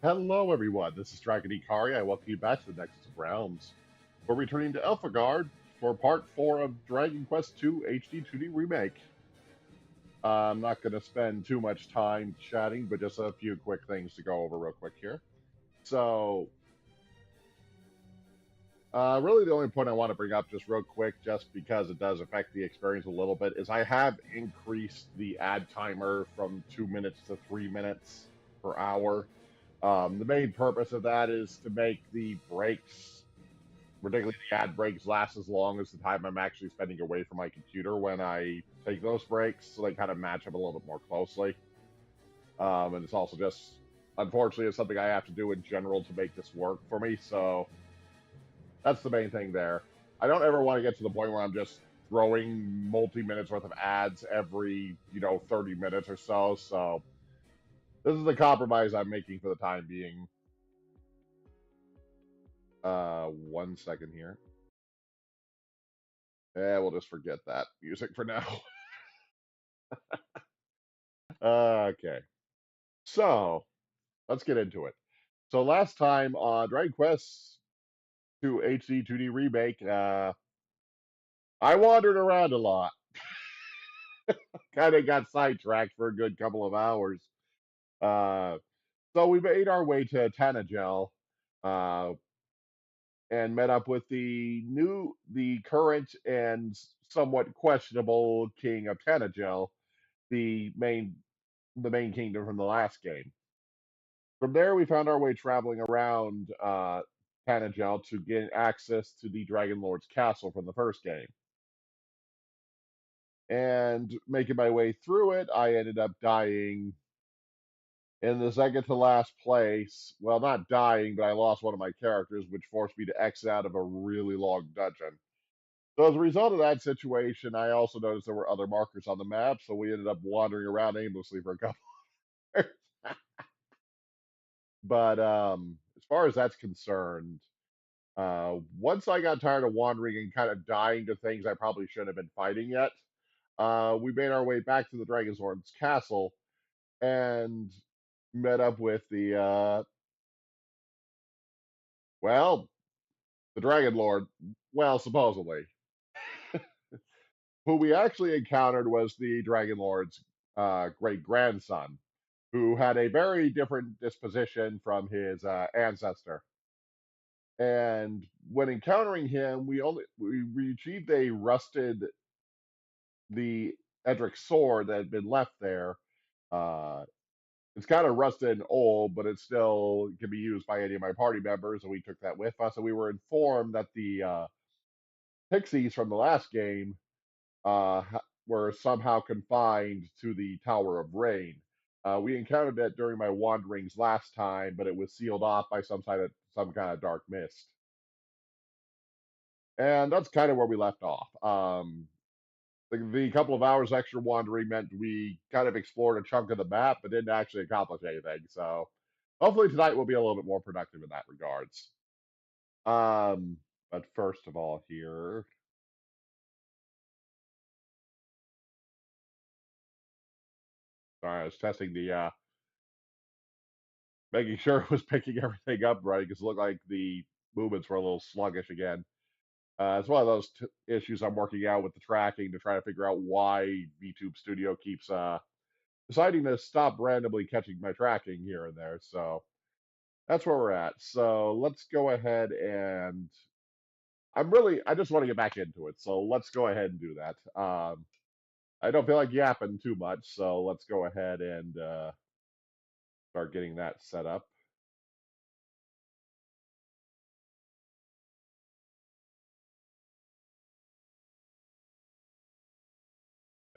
Hello, everyone. This is Dragon Ikari. I welcome you back to the Nexus of Realms. We're returning to Elfagard for Part 4 of Dragon Quest II HD2D Remake. I'm not going to spend too much time chatting, but just a few quick things to go over real quick here. So, really the only point I want to bring up just real quick, just because it does affect the experience a little bit, is I have increased the ad timer from 2 minutes to 3 minutes per hour. The main purpose of that is to make the breaks, particularly the ad breaks, last as long as the time I'm actually spending away from my computer when I take those breaks, so they kind of match up a little bit more closely. And it's also just, unfortunately, it's something I have to do in general to make this work for me, so that's the main thing there. I don't ever want to get to the point where I'm just throwing multi-minutes worth of ads every, 30 minutes or so, so this is the compromise I'm making for the time being. 1 second here. Yeah, we'll just forget that music for now. Okay. So, let's get into it. So last time on Dragon Quest II HD2D Remake, I wandered around a lot. Kind of got sidetracked for a good couple of hours. Uh, so we made our way to Tanagel, uh, and met up with the current and somewhat questionable king of Tanagel, the main kingdom from the last game. From there, we found our way traveling around Tanagel to get access to the Dragon Lord's castle from the first game. And making my way through it, I ended up dying in the second to last place. Well, not dying, but I lost one of my characters, which forced me to exit out of a really long dungeon. So as a result of that situation, I also noticed there were other markers on the map, so we ended up wandering around aimlessly for a couple hours. But as far as that's concerned, once I got tired of wandering and kind of dying to things I probably shouldn't have been fighting yet, we made our way back to the Dragonzord's castle and met up with well, the Dragon Lord, well, supposedly. Who we actually encountered was the Dragon Lord's great grandson, who had a very different disposition from his ancestor. And when encountering him, we retrieved a rusted the Edric sword that had been left there. Uh, it's kind of rusted and old, but it still can be used by any of my party members, and we took that with us. And we were informed that the pixies from the last game were somehow confined to the Tower of Rain. We encountered it during my wanderings last time, but it was sealed off by some kind of dark mist. And that's kind of where we left off. The couple of hours extra wandering meant we kind of explored a chunk of the map, but didn't actually accomplish anything. So hopefully tonight will be a little bit more productive in that regards. But first of all, here, sorry, I was testing making sure it was picking everything up right because it looked like the movements were a little sluggish again. It's one of those issues I'm working out with the tracking to try to figure out why VTube Studio keeps deciding to stop randomly catching my tracking here and there. So that's where we're at. So let's go ahead and I just want to get back into it. So let's go ahead and do that. I don't feel like yapping too much. So let's go ahead and start getting that set up.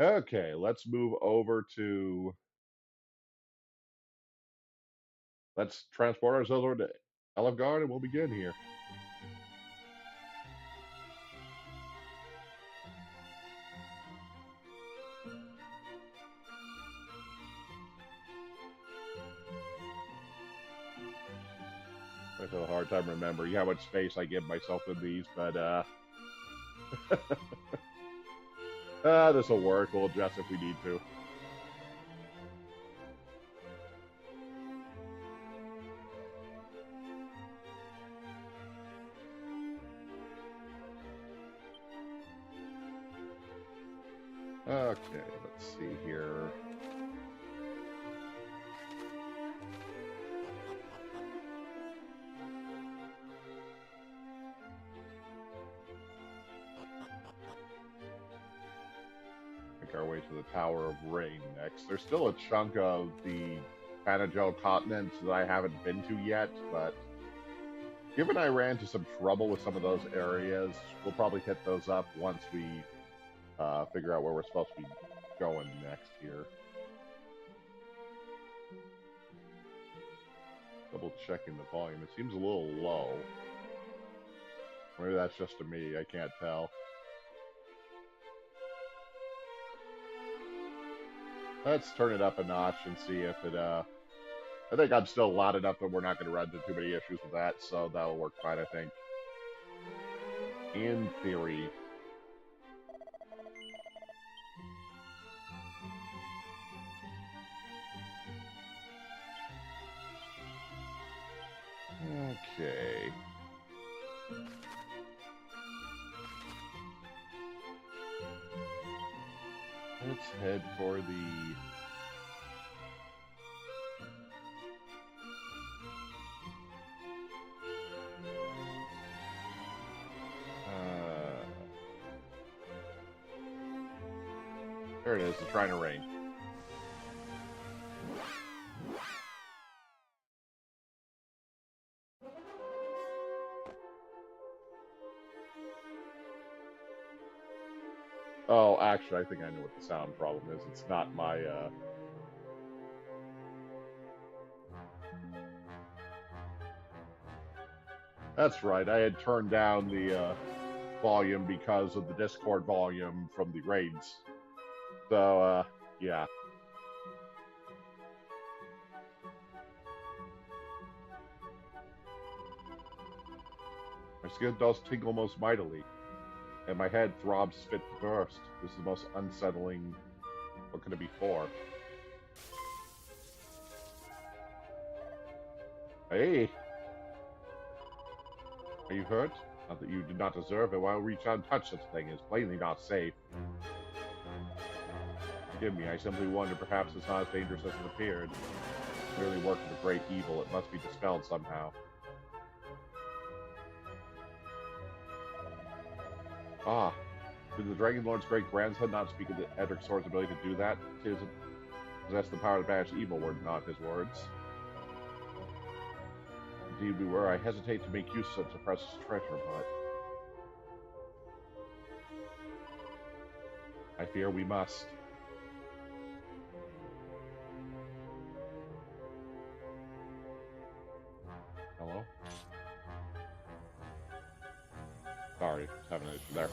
Okay, let's move over to, let's transport ourselves over to Elfgard and we'll begin here. I have a hard time remembering how much space I give myself in these, but this will work. We'll adjust if we need to. Okay, let's see here. Make our way to the Tower of Rain next. There's still a chunk of the Panagel continent that I haven't been to yet, but given I ran into some trouble with some of those areas, we'll probably hit those up once we figure out where we're supposed to be going next here. Double checking the volume. It seems a little low. Maybe that's just to me. I can't tell. Let's turn it up a notch and see if it, I think I'm still loud enough that we're not going to run into too many issues with that, so that'll work fine, I think. In theory. Okay. Let's head for the... there it is, the Shrine of Rain. Oh, actually, I think I know what the sound problem is. It's not my, That's right, I had turned down the, volume because of the Discord volume from the raids. So, yeah. My skin does tingle most mightily, and my head throbs fit to burst. This is the most unsettling... What could it be for? Hey! Are you hurt? Not that you did not deserve it. Why reach out and touch such a thing? It's plainly not safe. Forgive me, I simply wonder perhaps it's not as dangerous as it appeared. It's merely working a great evil. It must be dispelled somehow. Ah, did the Dragon Lord's great-grandson not speak of the Edric Sword's ability to do that? To possess the power to banish evil were not his words. Indeed we were. I hesitate to make use of such a precious treasure, but... I fear we must. Hello? Sorry, just having an issue there.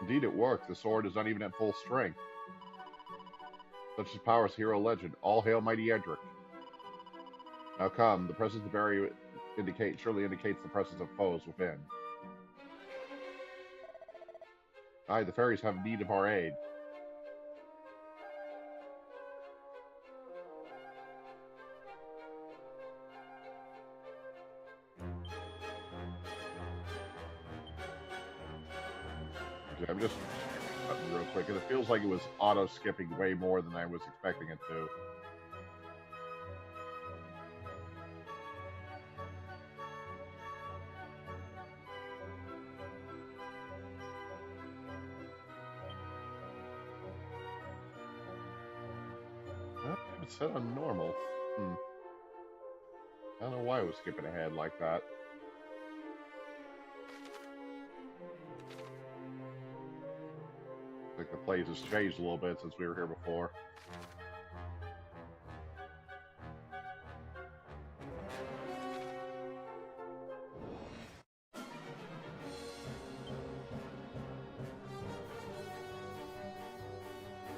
Indeed it worked. The sword is not even at full strength. Such as power's hero legend. All hail mighty Edric. Now come, the presence of the barrier surely indicates the presence of foes within. Aye, the fairies have need of our aid. Okay, I'm just cutting real quick, and it feels like it was auto-skipping way more than I was expecting it to. It's set on normal. I don't know why it was skipping ahead like that. I think the plays has changed a little bit since we were here before.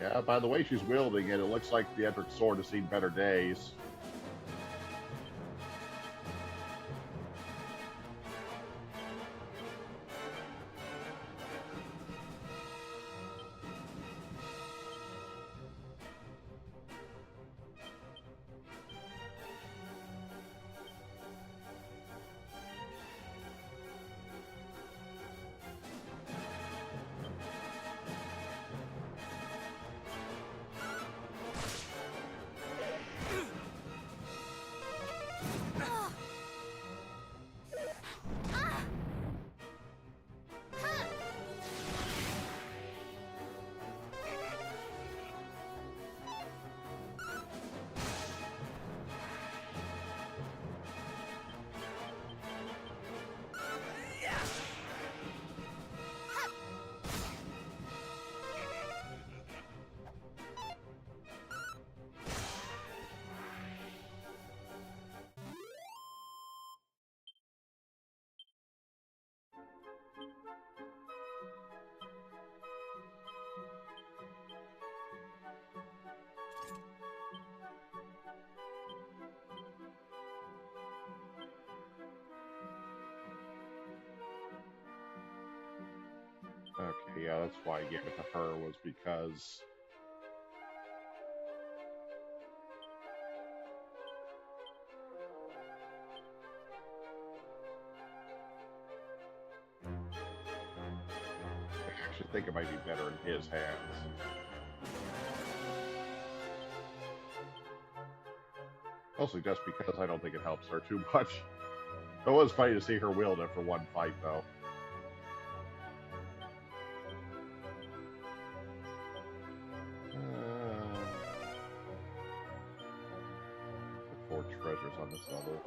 Yeah, by the way she's wielding it, it looks like the Edric sword has seen better days. Okay, yeah, that's why I gave it to her, was because... I actually think it might be better in his hands. Mostly just because I don't think it helps her too much. It was funny to see her wield it for one fight, though. Four treasures on this level.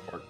Fork.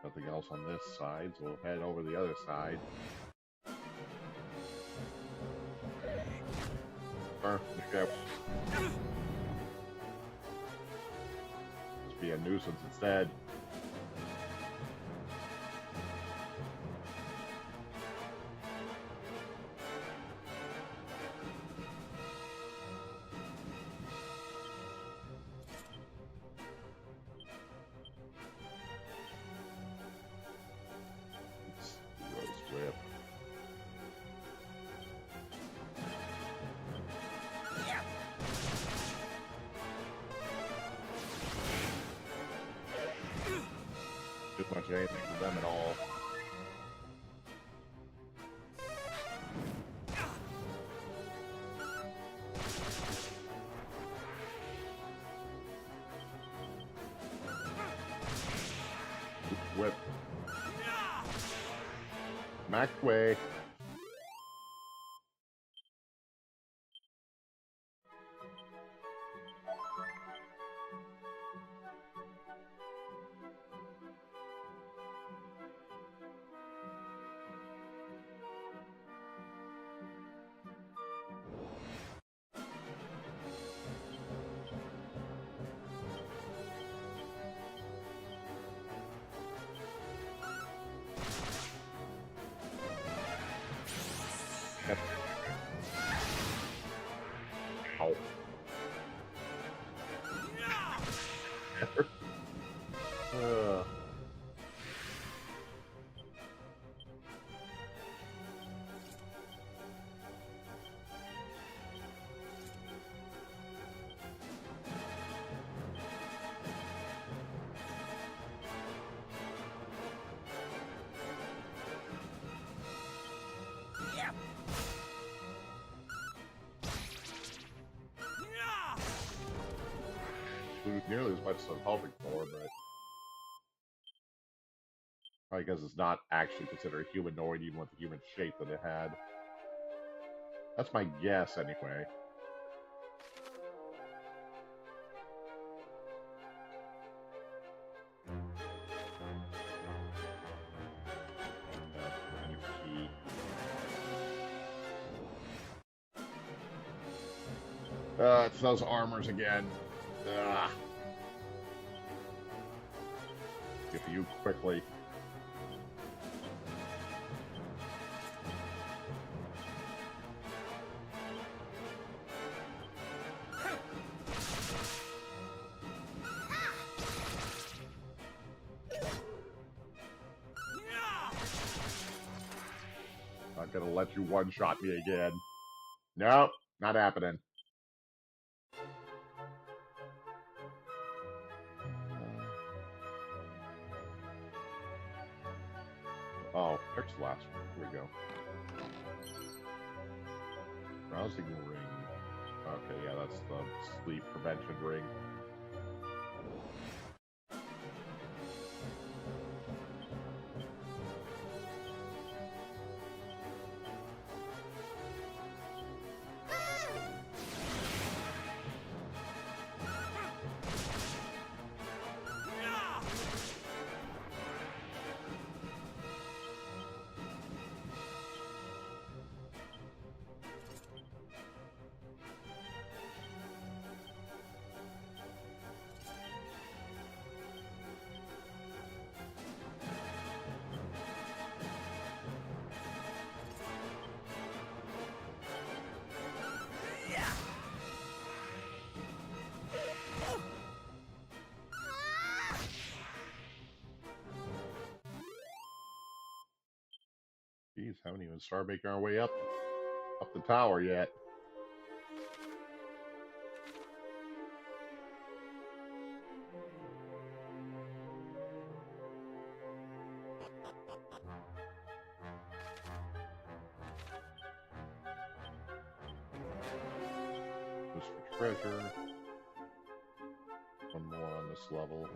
Nothing else on this side, so we'll head over the other side. Okay. Just be a nuisance instead. Much of anything for them at all. Whip. Smack away. Ow. Nearly as much as I'm hoping for, but probably because it's not actually considered humanoid, even with the human shape that it had. That's my guess, anyway. It's those armors again. Get to you quickly. not gonna let you one-shot me again. Nope, not happening. Oh, there's the last one. Here we go. Rousing ring. Okay, yeah, that's the sleep prevention ring. Jeez, haven't even started making our way up the tower yet. Just for treasure. One more on this level.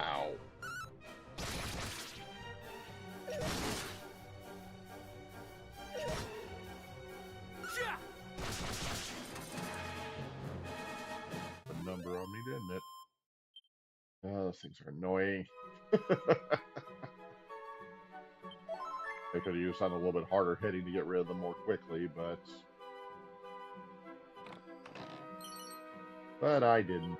Ow. A number on me, didn't it? Oh, those things are annoying. They could have used something a little bit harder hitting to get rid of them more quickly, but I didn't.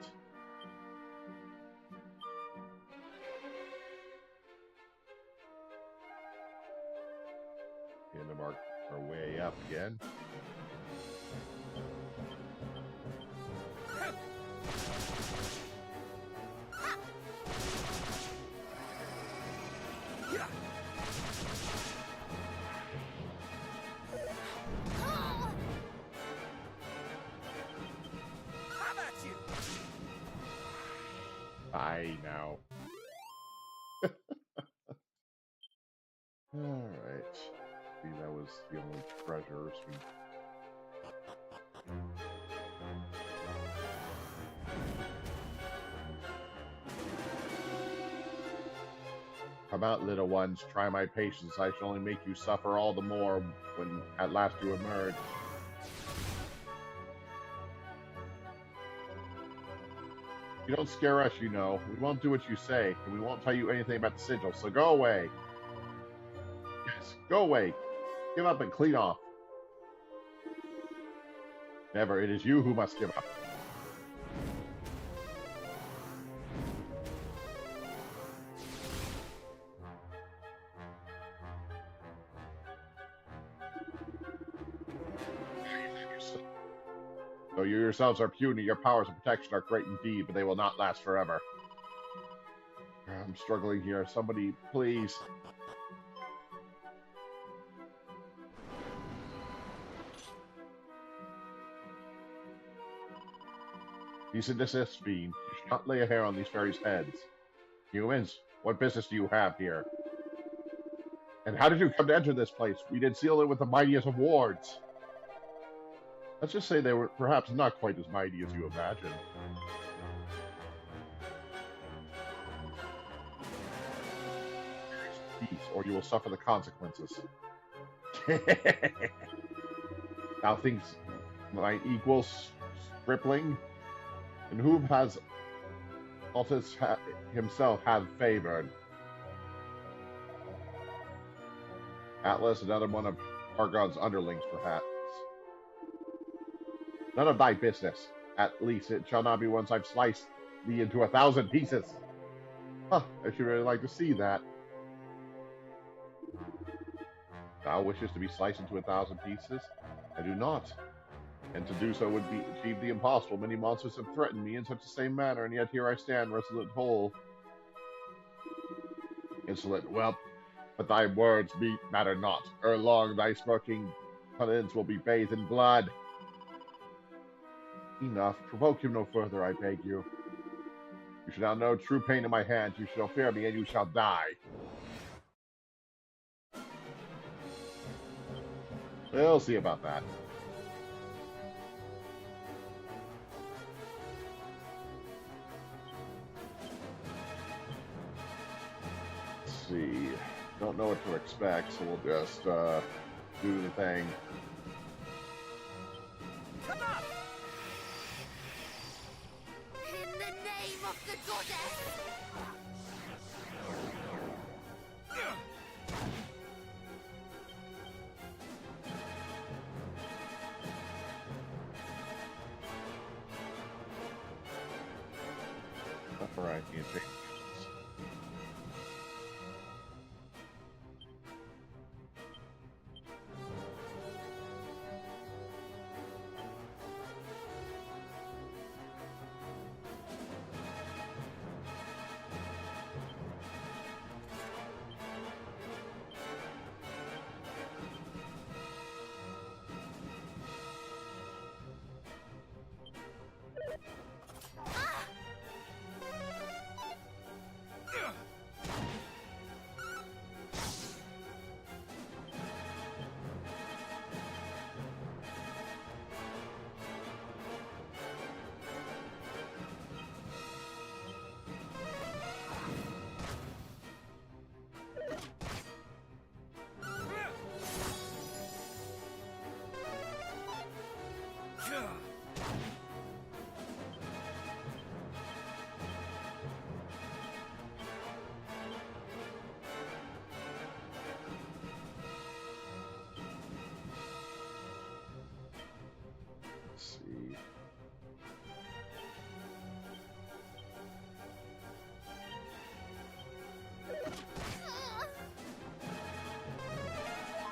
And to mark our way up again. I now. Alright. See, that was the only treasures we... Come out, little ones, try my patience. I shall only make you suffer all the more when at last you emerge. You don't scare us, you know. We won't do what you say, and we won't tell you anything about the sigil, so go away. Yes, go away. Give up and clean off. Never, it is you who must give up. Though you yourselves are puny, your powers of protection are great indeed, but they will not last forever. I'm struggling here. Somebody, please. Cease and desist, fiend. You should not lay a hair on these fairies' heads. Humans, what business do you have here? And how did you come to enter this place? We did seal it with the mightiest of wards. Let's just say they were perhaps not quite as mighty as you imagine. Peace, or you will suffer the consequences. Thou thinks mine equals stripling, and whom has Altus himself have favored? Atlas, another one of Argon's underlings, perhaps. None of thy business. At least it shall not be once I've sliced me into 1,000 pieces. Huh, I should really like to see that. Thou wishes to be sliced into 1,000 pieces? I do not. And to do so would be achieve the impossible. Many monsters have threatened me in such the same manner, and yet here I stand, resolute and whole. Insolent whelp, but thy words matter not. Ere long thy smirking countenance will be bathed in blood. Enough. Provoke him no further, I beg you. You shall now know true pain in my hands. You shall fear me, and you shall die. We'll see about that. Let's see. Don't know what to expect, so we'll just do the thing. Come up! In the name of the goddess! That's alright, you can take. Let's see.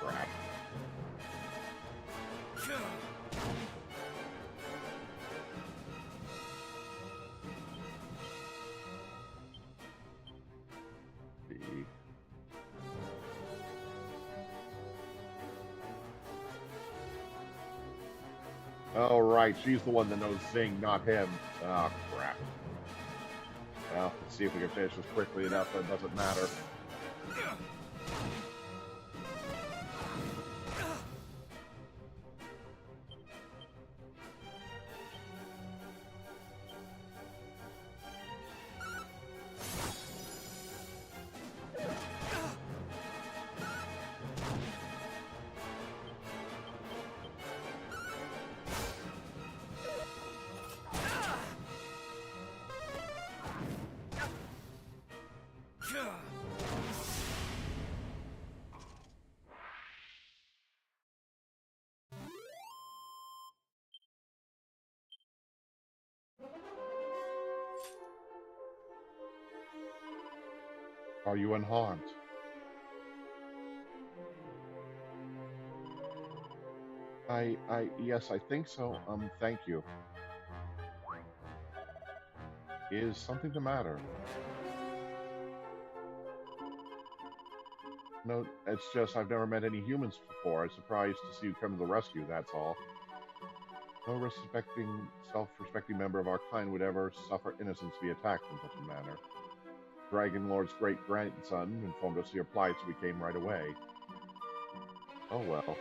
Crap. See. Oh, right, she's the one that knows Zing, not him. Oh, crap. Well, let's see if we can finish this quickly enough that it doesn't matter. Are you unharmed? Yes, I think so. Thank you. Is something the matter? No, it's just I've never met any humans before. I'm surprised to see you come to the rescue, that's all. No self-respecting member of our kind would ever suffer innocence to be attacked in such a manner. Dragon Lord's great-grandson informed us of your plight, so we came right away. Oh well.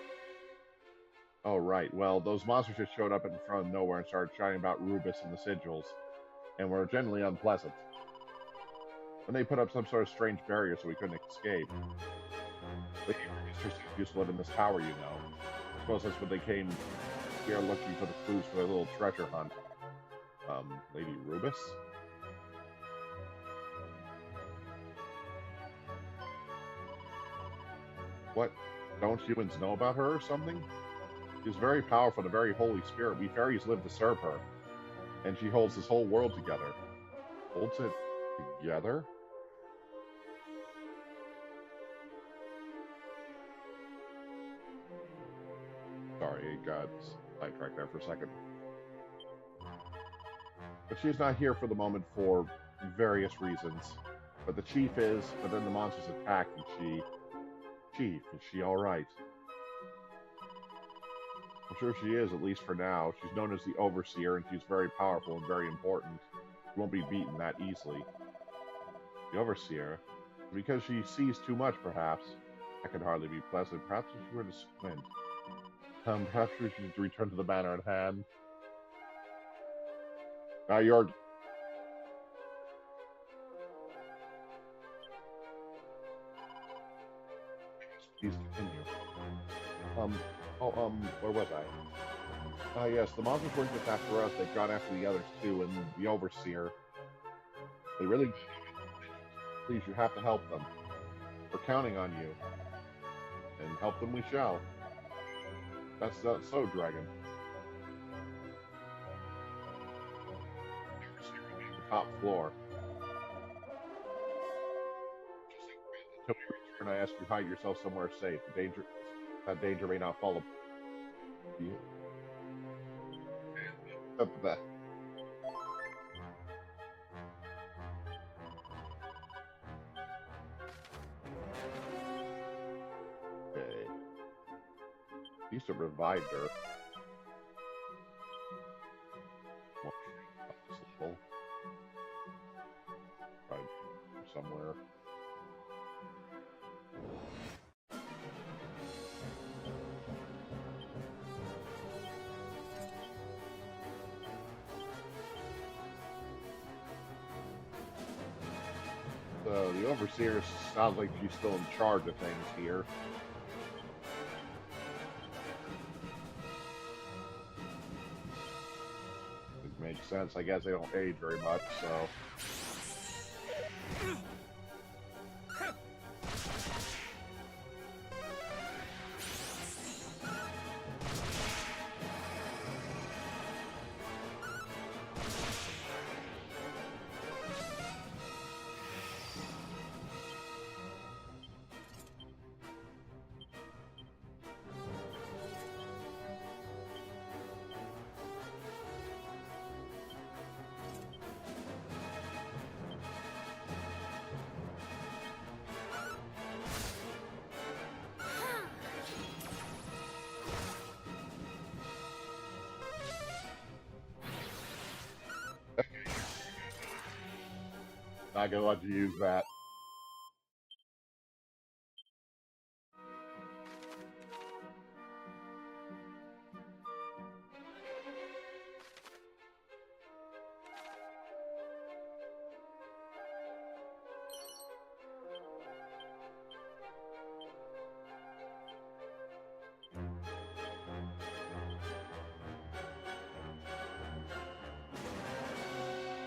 Oh right, well, those monsters just showed up in front of nowhere and started shouting about Rubus and the sigils, and were generally unpleasant. And they put up some sort of strange barrier so we couldn't escape. They used to live in this tower, you know. I suppose that's what they came here looking for the clues for their little treasure hunt. Lady Rubus? What? Don't humans know about her or something? She's very powerful and a very holy spirit. We fairies live to serve her. And she holds this whole world together. Holds it together? Sorry, it got sidetracked there for a second. But she's not here for the moment for various reasons. But the chief is, but then the monsters attack and she... Chief, is she alright? I'm sure she is, at least for now. She's known as the Overseer, and she's very powerful and very important. She won't be beaten that easily. The Overseer? Because she sees too much, perhaps. That could hardly be pleasant. Perhaps if she were to squint. Perhaps we should return to the matter at hand. Now you're... Please continue. Where was I? Yes, the monsters weren't just after us, they've gone after the others too, and the Overseer. They really... Please, you have to help them. We're counting on you. And help them we shall. That's not so, Dragon. The top floor. Until we return, I ask you to hide yourself somewhere safe. That danger may not follow you. Up that. Okay. He used to revive her. Right somewhere. So the Overseer sounds like she's still in charge of things here. It makes sense. I guess they don't age very much, so... Not gonna let you use that.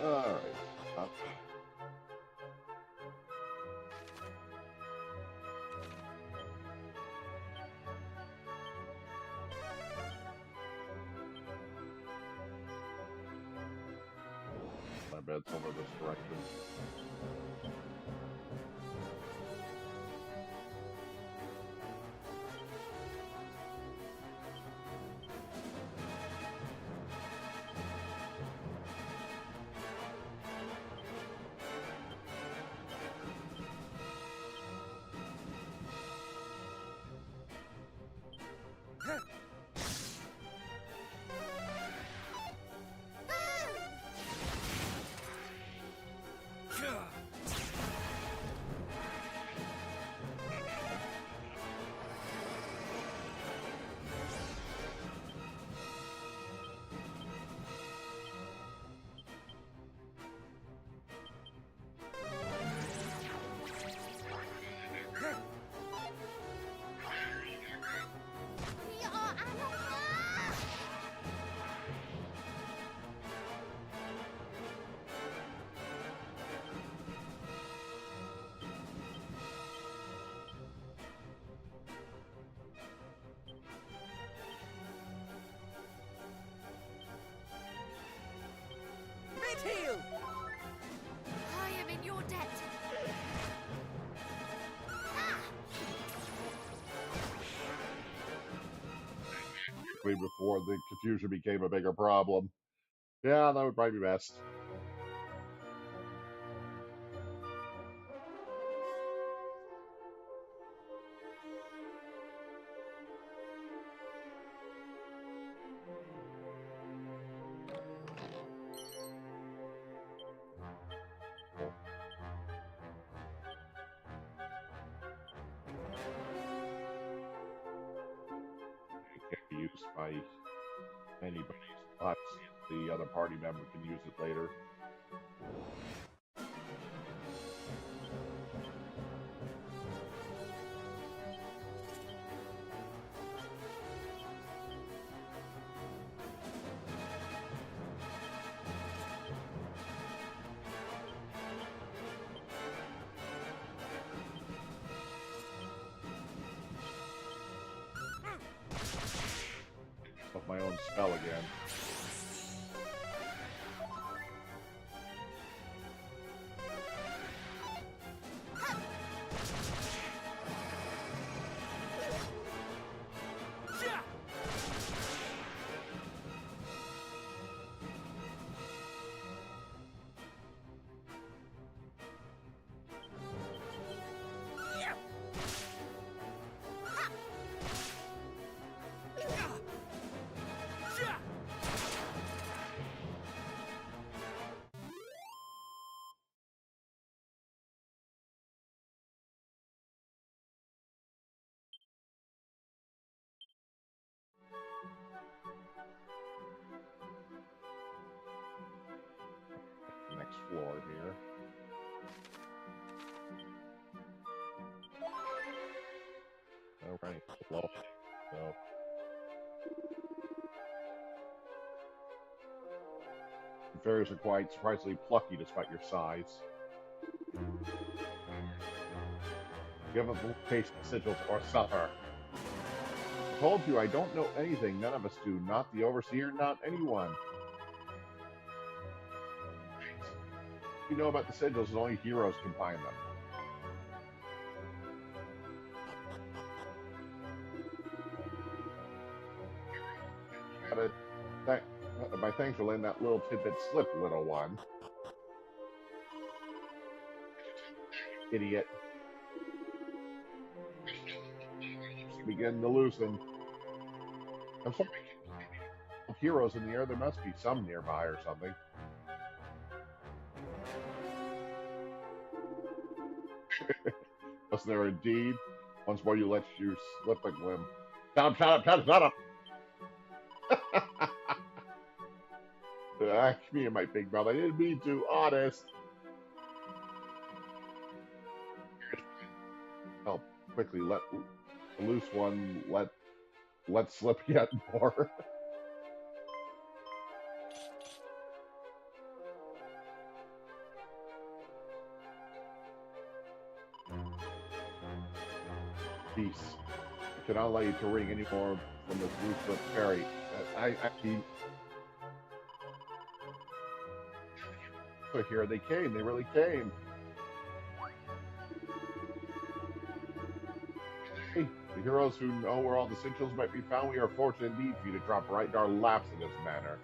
Alright. My bed's over this direction. quickly before the confusion became a bigger problem. Yeah, that would probably be best. It can't be used by anybody. But the other party member can use it later. Of my own spell again. Next floor here. Alright, well, so. Fairies are quite surprisingly plucky despite your size. Give up the case of sigils or suffer. I told you I don't know anything. None of us do. Not the overseer, not anyone. You know about the sigils and only heroes can find them. My thanks for letting that little tidbit slip, little one. Idiot. Begin to loosen. I'm sorry. Heroes in the air, there must be some nearby or something. Was there indeed? Once more you let you slip a glim. Shut up, shut up, shut up, shut up! Me and my big brother, I didn't mean to, honest. Help, quickly, let loose one, let slip yet more. Peace. I cannot allow you to wring any more from this loose-lip fairy. So here they came. They really came. Hey, the heroes who know where all the sigils might be found, we are fortunate indeed for you to drop right in our laps in this manner.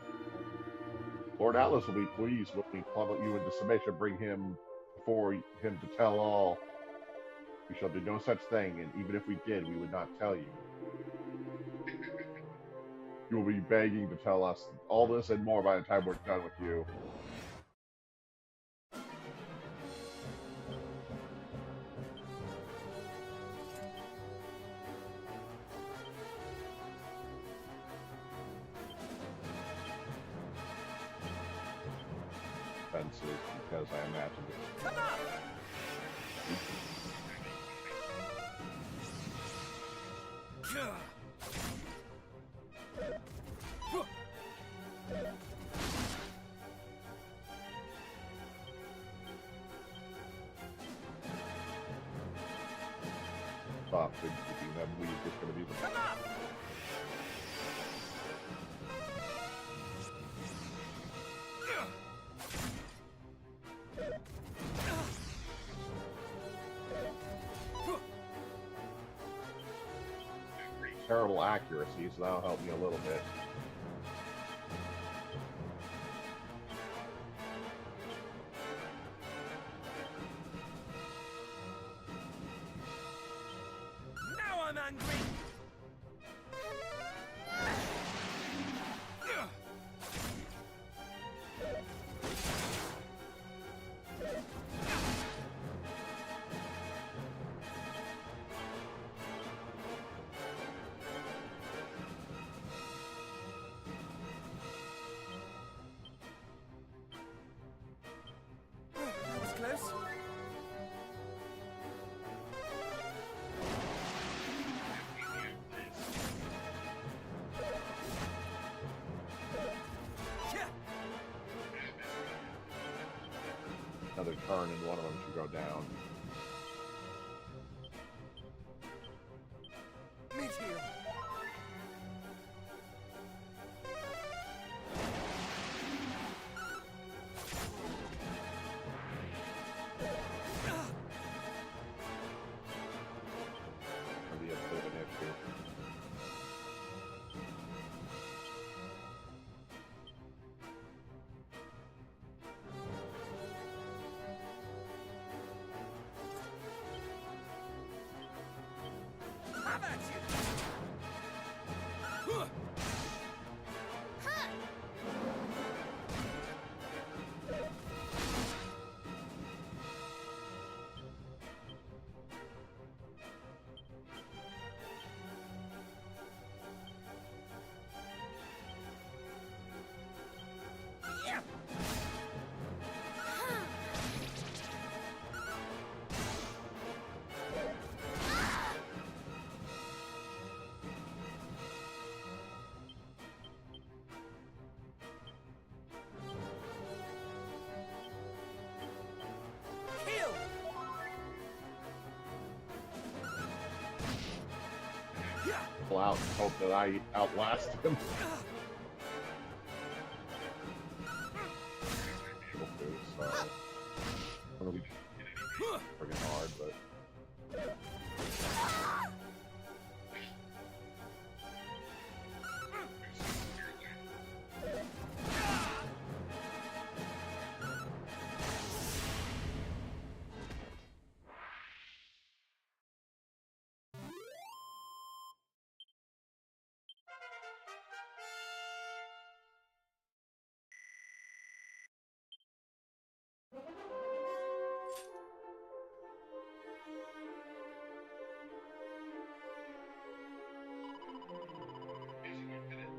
Lord Atlas will be pleased when we plummet you into submission, bring him before him to tell all. We shall do no such thing, and even if we did, we would not tell you. You will be begging to tell us all this and more by the time we're done with you. Because I imagined it. Come on! Stop thinking that we just gonna be the. Come on! terrible accuracy, so that'll help me a little bit. Now I'm angry. That was close. Another turn and one of them should go down. Mid heel. That'll be a bit of an issue. Have at you. Yeah. Kill. Yeah. Pull out and hope that I outlast him. Able to, so I'm gonna be friggin' hard, but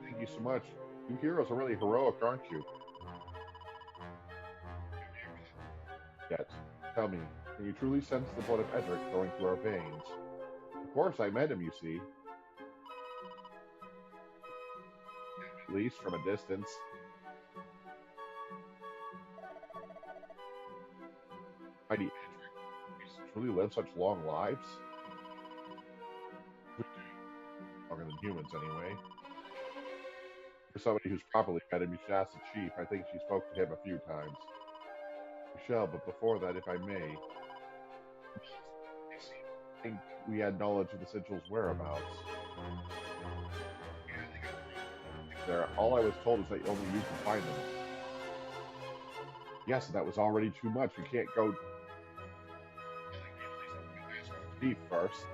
thank you so much. You heroes are really heroic, aren't you? Yes. Tell me, can you truly sense the blood of Edric flowing through our veins? Of course, I met him, you see. At least from a distance. Mighty Edric, truly live such long lives? Longer than humans, anyway. For somebody who's properly met him, you should ask the chief. I think she spoke to him a few times. We shall, but before that, if I may, I think we had knowledge of the Sigil's whereabouts. There, all I was told is that only you can find them. Yes, that was already too much. We can't go deep first.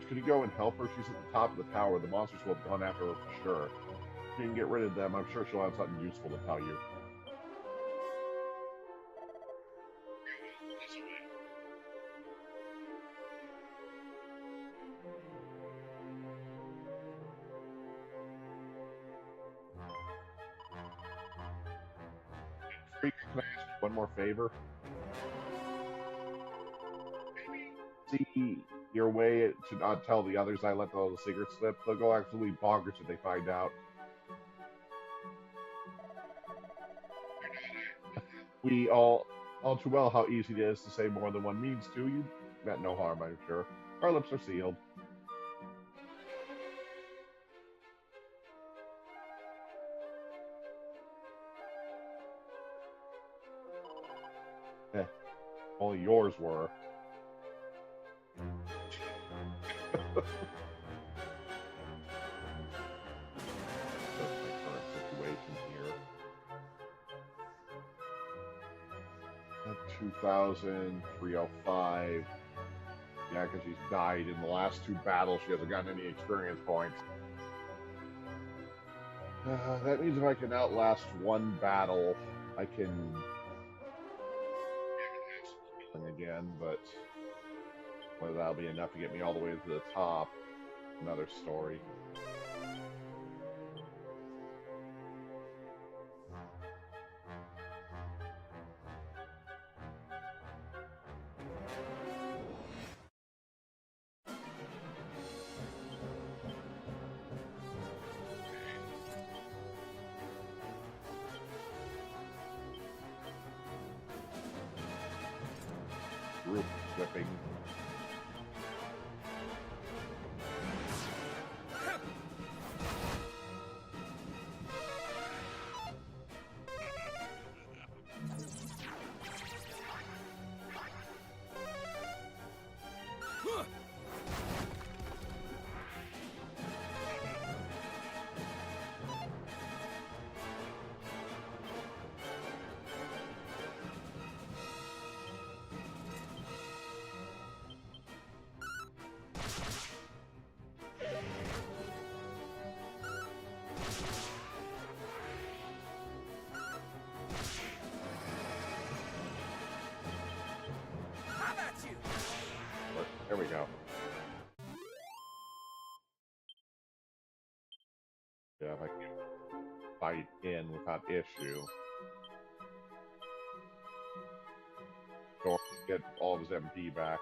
Could you go and help her? She's at the top of the tower. The monsters will have gone after her for sure. If you can get rid of them, I'm sure she'll have something useful to tell you. Can I ask you one more favor? See your way to not tell the others I let all the secrets slip. They'll go absolutely bonkers if they find out. We all too well how easy it is to say more than one means to. You meant no harm, I'm sure. Our lips are sealed. Eh, only yours were. That's my current situation here. At 2,305. Yeah, because she's died in the last two battles. She hasn't gotten any experience points. That means if I can outlast one battle, I can again, but whether that'll be enough to get me all the way to the top, another story. Group whipping. How about you? There we go. Yeah, if I can fight in without issue. Or get all of his MP back.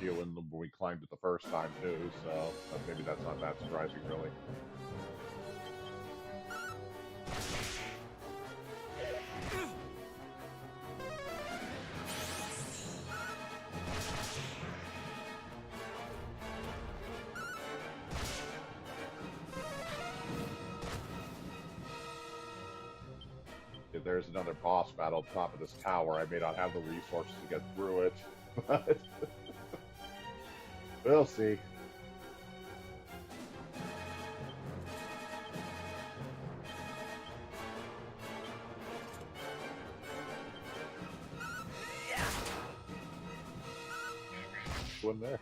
When we climbed it the first time too, so maybe that's not that surprising, really. If there's another boss battle at the top of this tower, I may not have the resources to get through it, but we'll see. One there.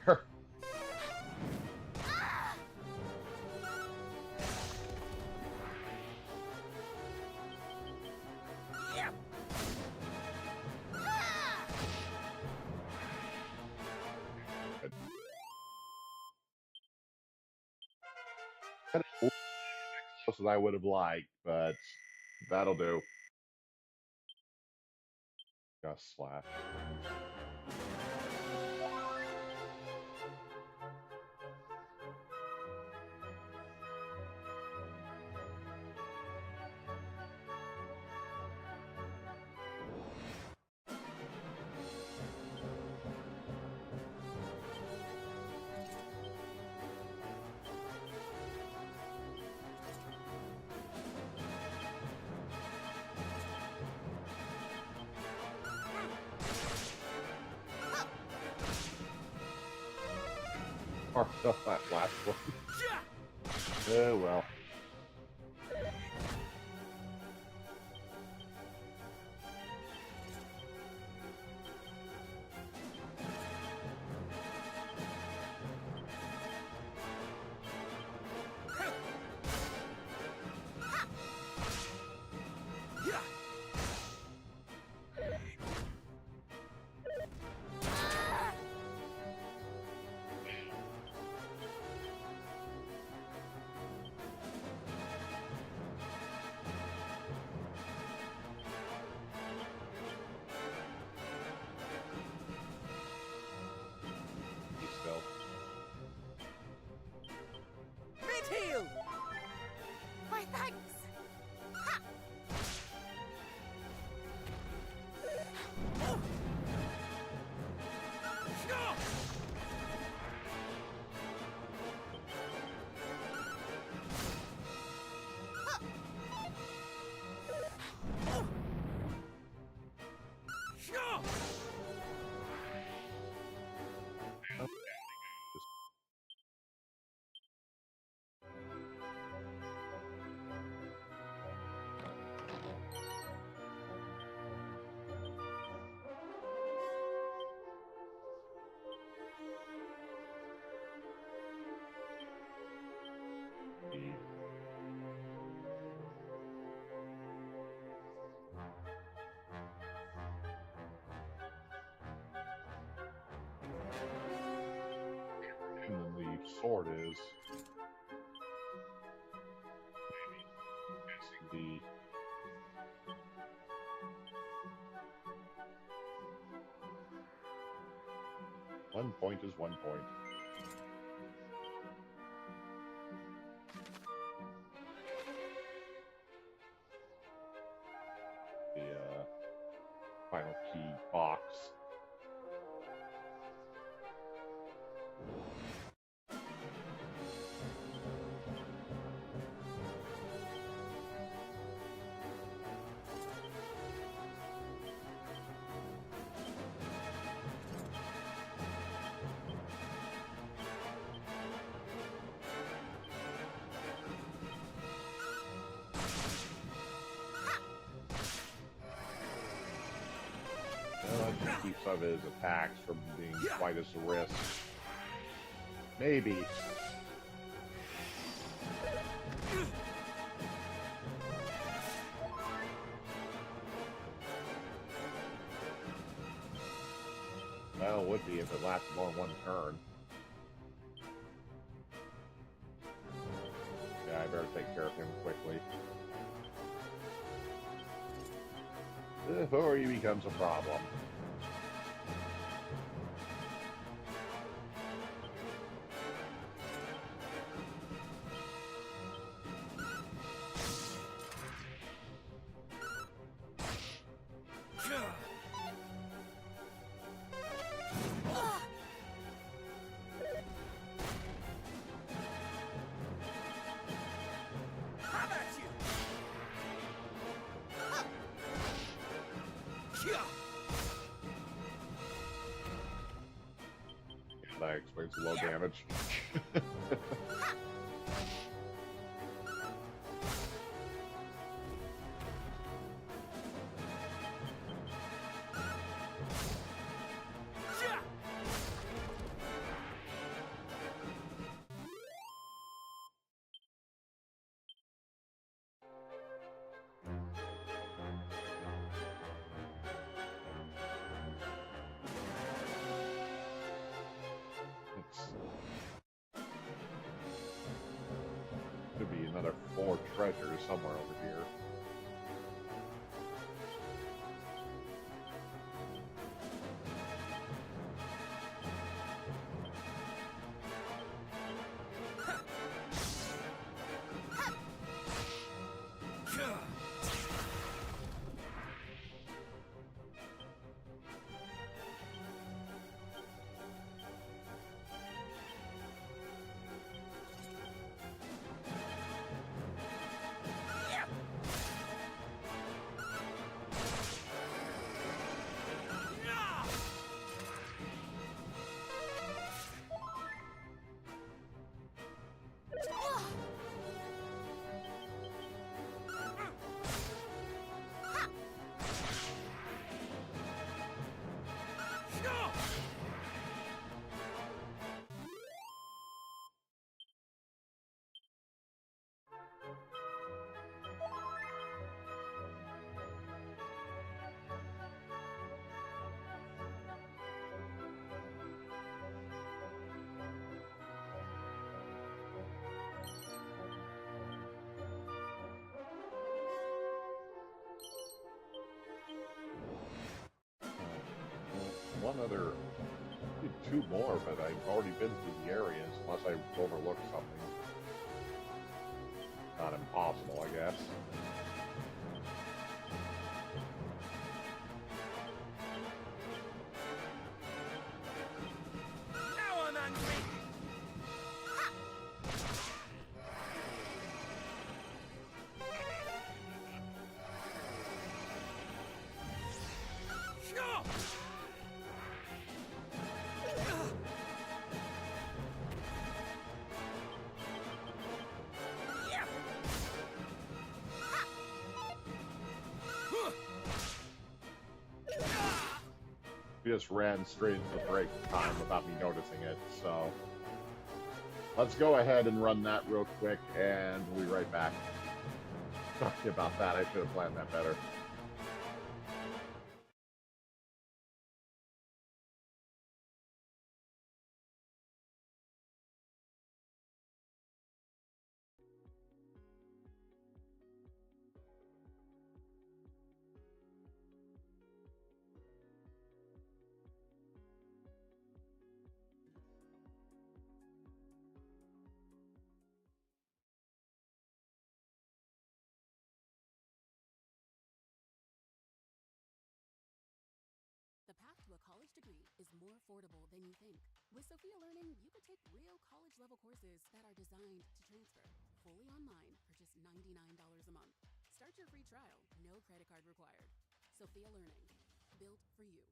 Yep. As I would have liked, but that'll do. Just slash. Marked up that last one. Oh well. sword is. Maybe missing the 1 point is 1 point. The final key box. Well, that just keeps some of his attacks from being quite as a risk. Maybe. Well, it would be if it lasted more than 1 turn. Yeah, I better take care of him quickly. Before he becomes a problem. How about you? That explains the low damage. Could be another 4 treasures somewhere over here. One other, 2 more, but I've already been through the areas, unless I overlooked something. Not impossible, I guess. Now I'm angry. He just ran straight into the break time without me noticing it, so... Let's go ahead and run that real quick, and we'll be right back. Sorry about that, I should have planned that better. degree is more affordable than you think. With Sophia Learning, you could take real college-level courses that are designed to transfer, fully online for just $99 a month. Start your free trial, no credit card required. Sophia Learning, built for you.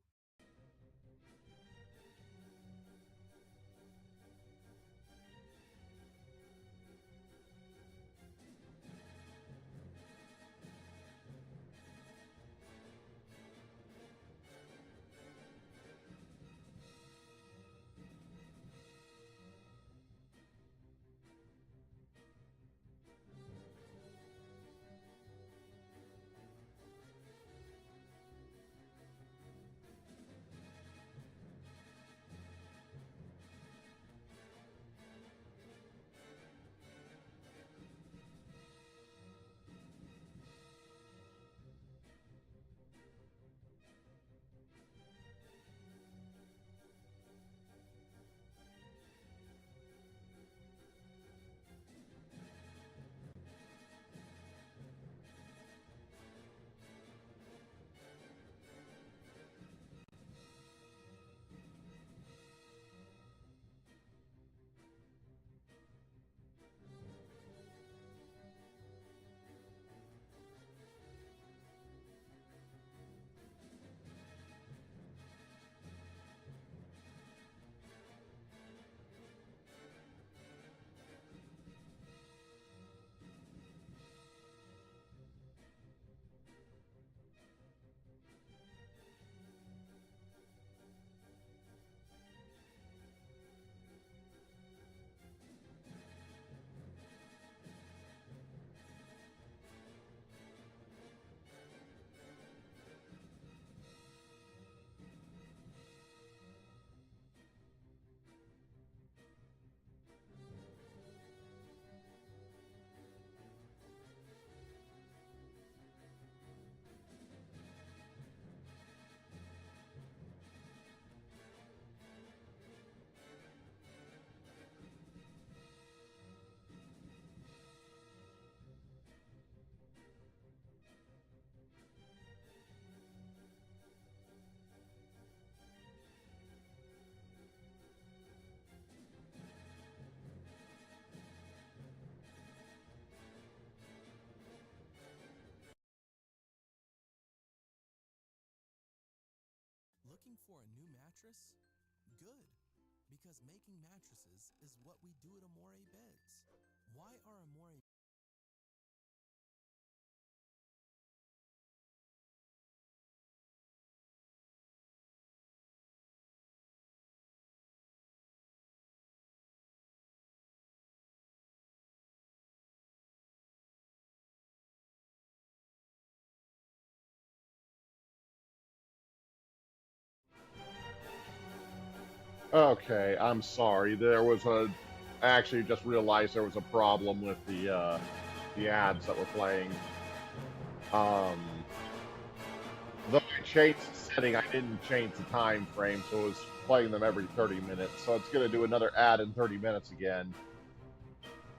Looking for a new mattress? Good, because making mattresses is what we do at Amore Beds. Why are Amore Okay, I'm sorry. There was a. I actually just realized there was a problem with the ads that were playing. Um, though I changed the setting, I didn't change the time frame, so it was playing them every 30 minutes. So it's going to do another ad in 30 minutes again.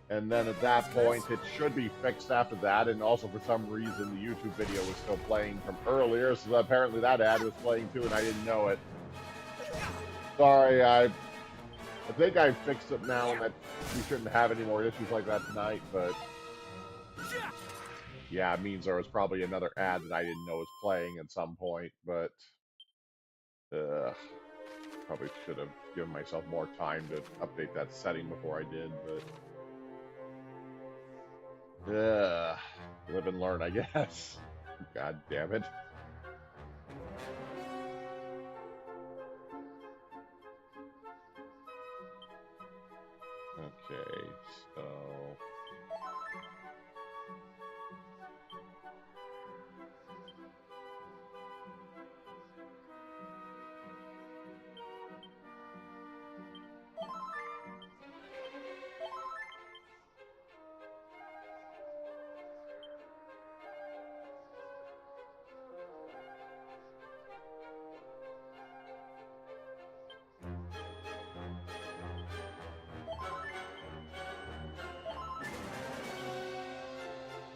And then at that point, it should be fixed after that. And also, for some reason, the YouTube video was still playing from earlier, so apparently that ad was playing too, and I didn't know it. Sorry, I think I fixed it now, and that we shouldn't have any more issues like that tonight, but yeah, it means there was probably another ad that I didn't know was playing at some point, but probably should have given myself more time to update that setting before I did, but live and learn, I guess. God damn it. Okay, so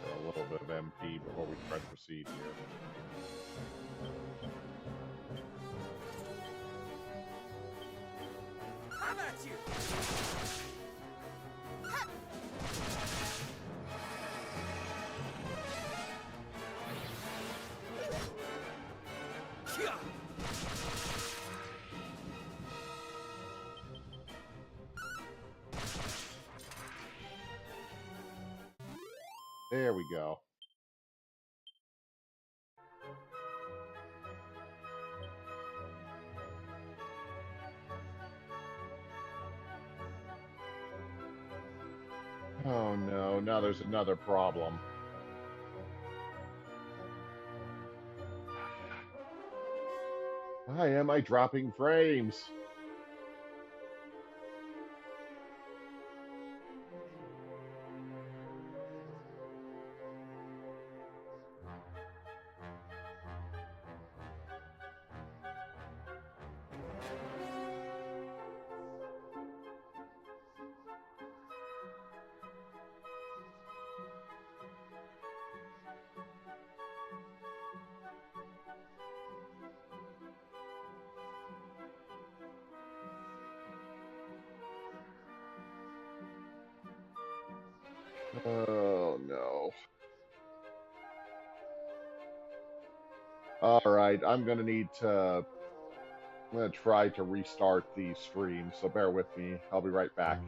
a little bit of MP before we try to proceed here. at you! Kia! There we go. Oh no, now there's another problem. Why am I dropping frames? Oh no. All right, I'm gonna need to. I'm gonna try to restart the stream, so bear with me. I'll be right back.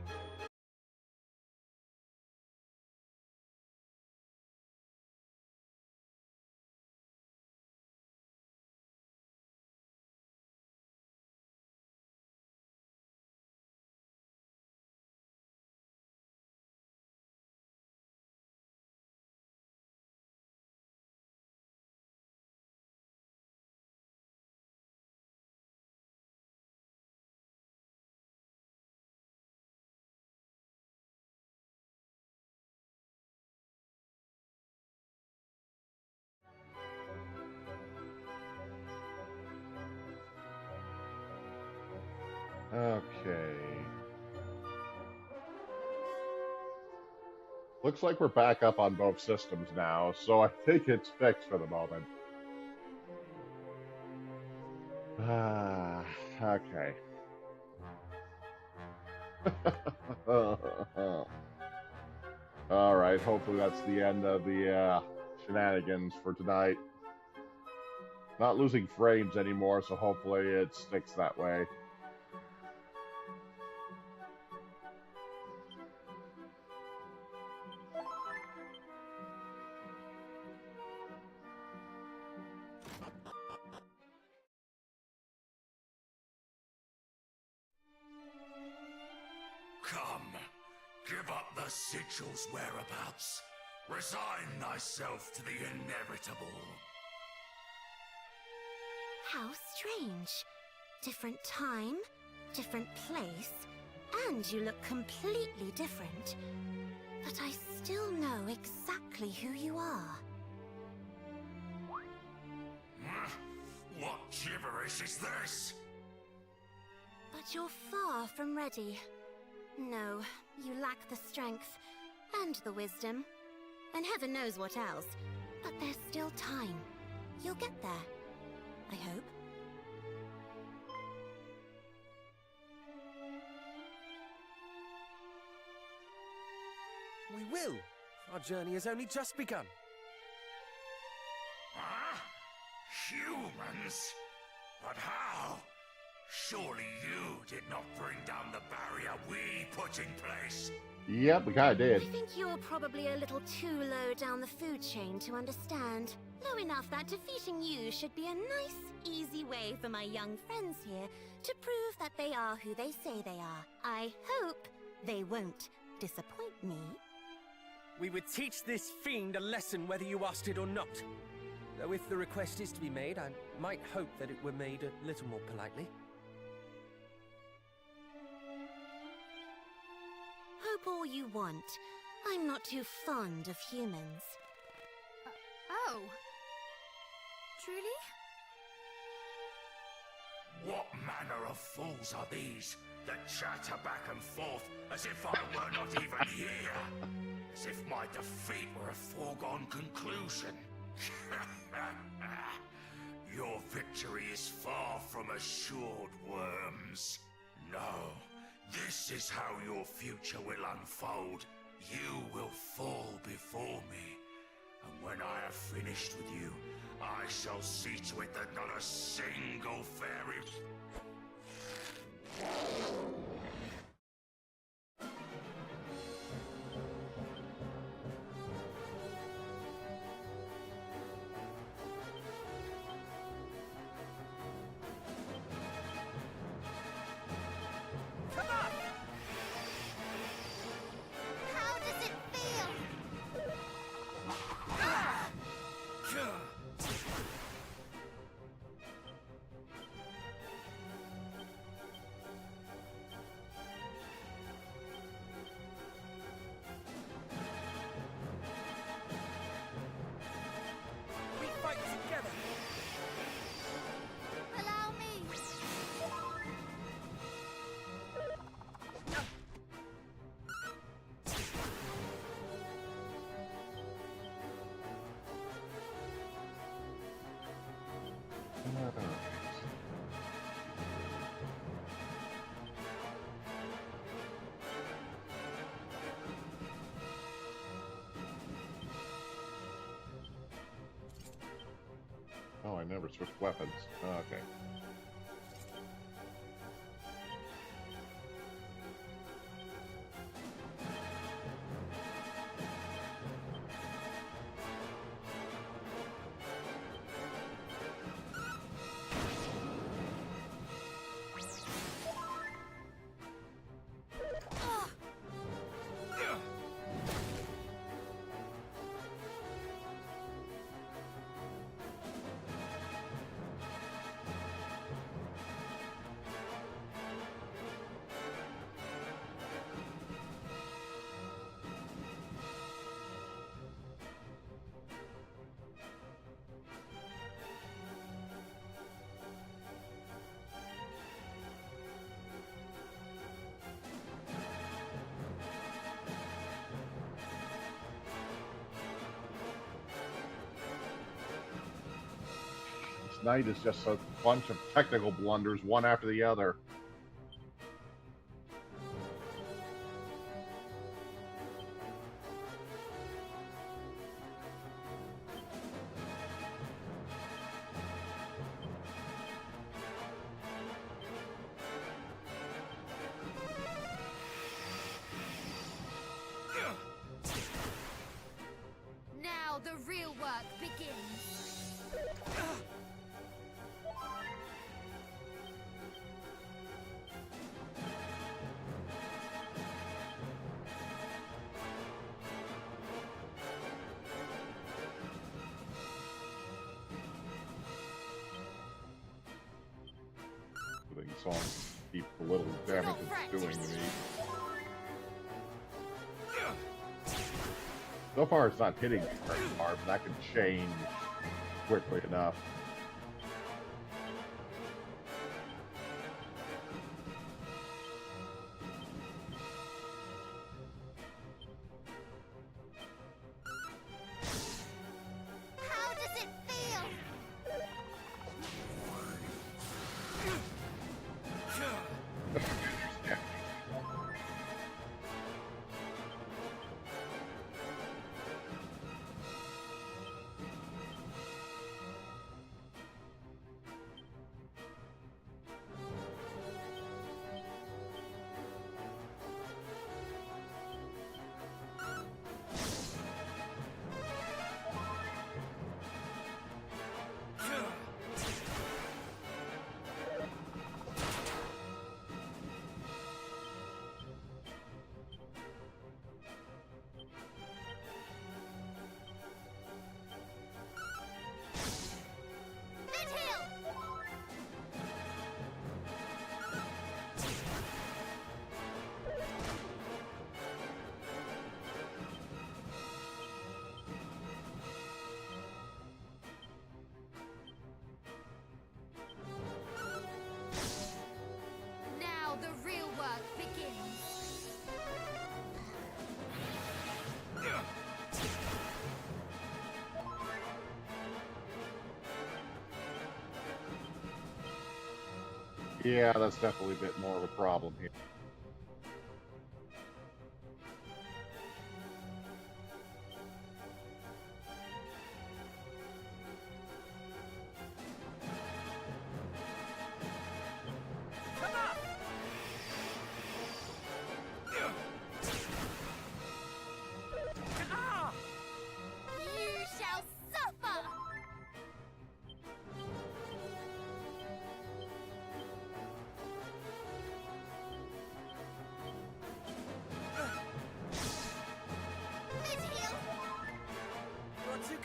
Okay. Looks like we're back up on both systems now, so I think it's fixed for the moment. Ah, okay. All right, hopefully that's the end of the shenanigans for tonight. Not losing frames anymore, so hopefully it sticks that way. Come, give up the sigil's whereabouts. Resign thyself to the inevitable. How strange. Different time, different place, and you look completely different. But I still know exactly who you are. What gibberish is this? But you're far from ready. No, you lack the strength, and the wisdom, and heaven knows what else. But there's still time. You'll get there. I hope. We will. Our journey has only just begun. Huh? Humans? But how? Surely you did not bring down the barrier we put in place. Yep, we kinda did. I think you're probably a little too low down the food chain to understand. Low enough that defeating you should be a nice, easy way for my young friends here to prove that they are who they say they are. I hope they won't disappoint me. We would teach this fiend a lesson whether you asked it or not. Though if the request is to be made, I might hope that it were made a little more politely. Hope all you want. I'm not too fond of humans. Oh. Truly? What manner of fools are these that chatter back and forth as if I were not even here? As if my defeat were a foregone conclusion. Your victory is far from assured, worms. No, This is how your future will unfold. You will fall before me. And when I have finished with you, I shall see to it that not a single fairy... How does it feel? We fight together. Allow me. Oh, I never switched weapons. Okay. This night is just a bunch of technical blunders, one after the other. Now the real work begins. These songs keep the little damage it's doing to me. So far, it's not hitting me very hard, but that can change quickly enough. How does it feel? Yeah, that's definitely a bit more of a problem here.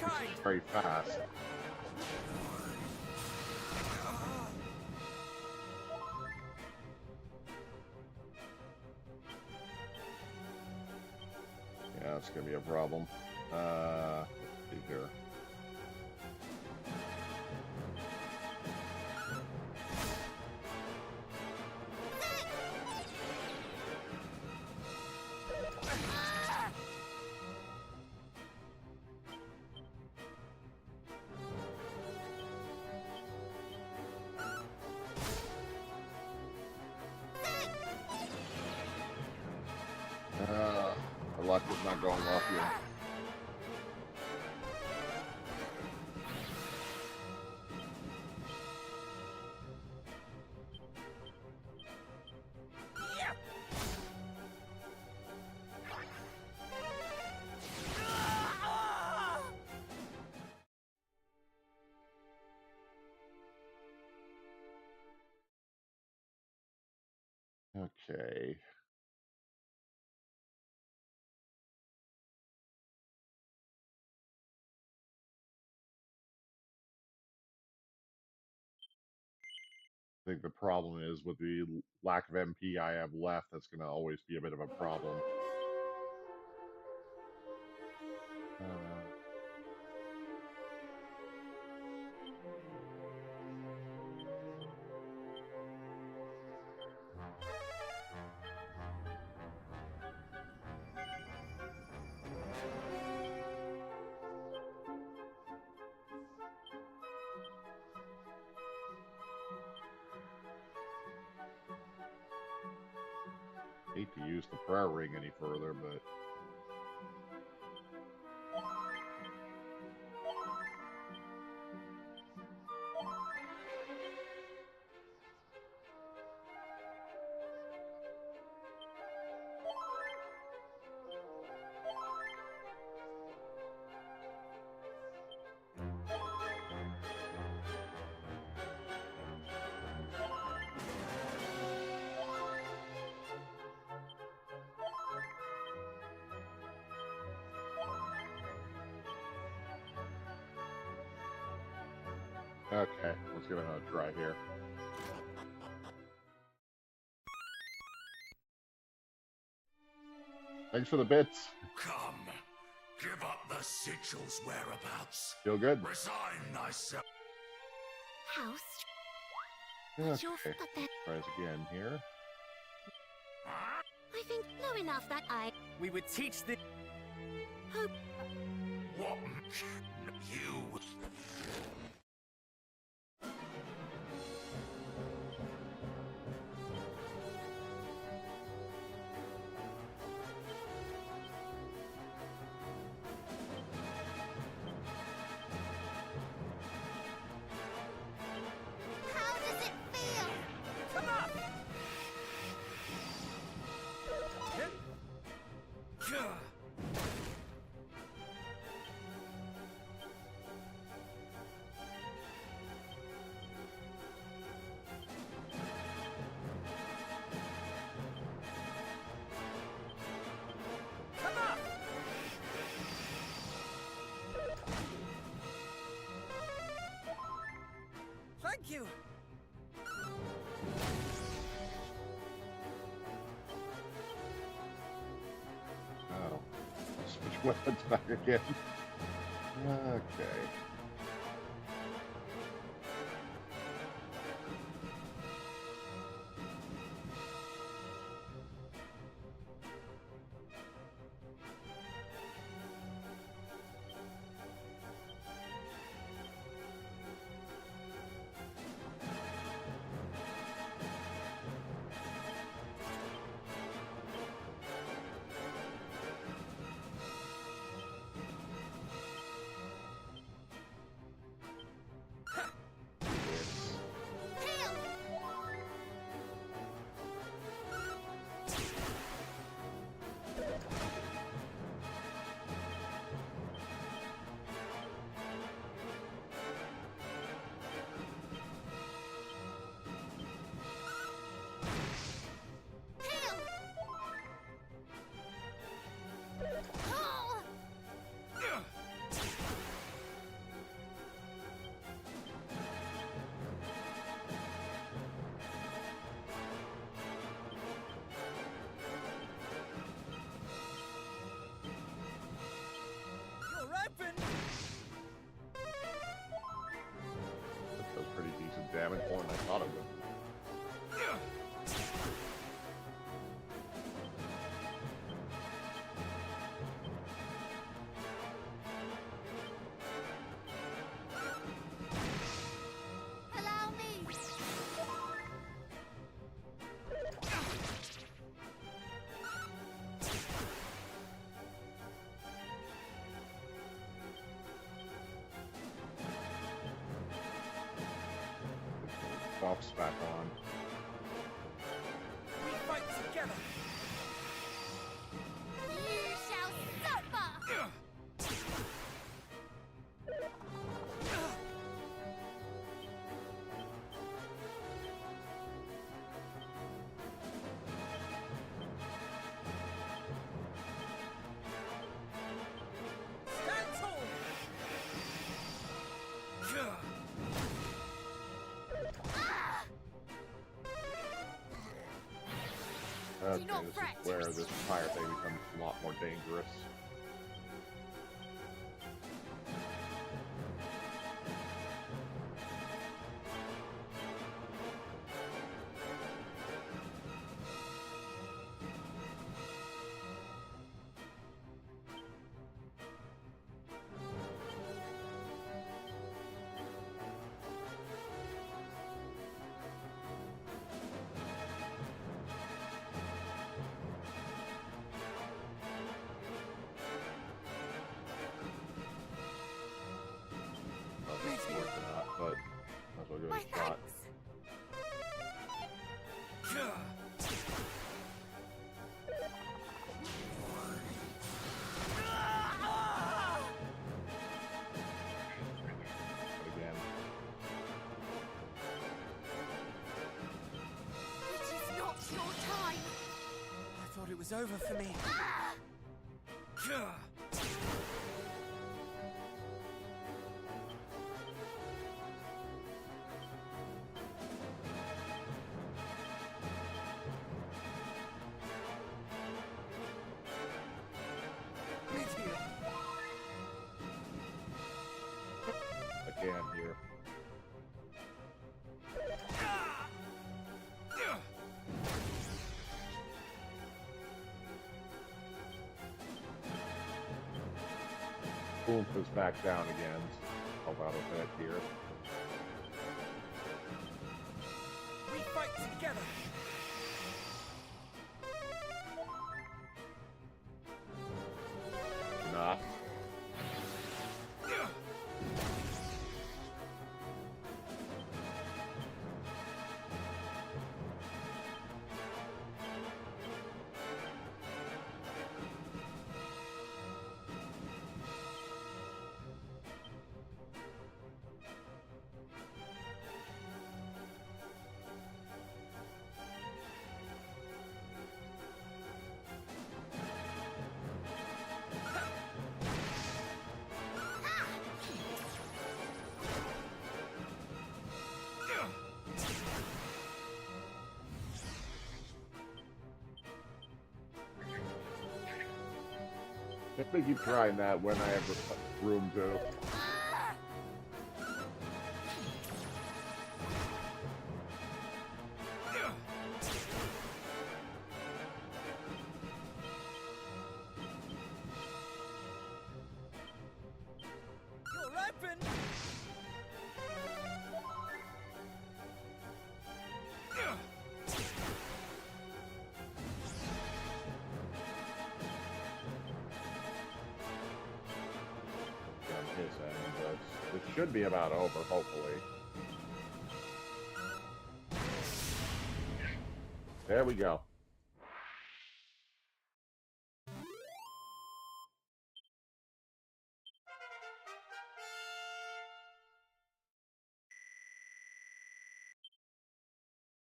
kind. Very fast. Yeah, it's gonna be a problem. Let's see here. The luck is not going well here. Okay. I think the problem is with the lack of MP I have left, that's going to always be a bit of a problem. Hate to use the prayer ring any further, but okay, let's give it a try here. Thanks for the bits. Come, give up the sigil's whereabouts. Feel good? Resign thyself. How Okay, but then try this again here. I think low enough that I We would teach the... hope. What? You. How does it feel? Come on! Come on! Thank you! Oh, switch weapons back again. Okay. damage more than I thought it would. Allow me. Buffs back on. We fight together. You shall suffer. Stand tall. Okay, not this fret. is where this fire thing becomes a lot more dangerous. It's working out, but might as well give My it a shot. thanks. But again, It is not your time. I thought it was over for me. again here. Oomph is back down again. Help out a bit here. We fight together. Nah. If they keep trying that when I have room to. You're open. On his end, but it should be about over, hopefully. There we go.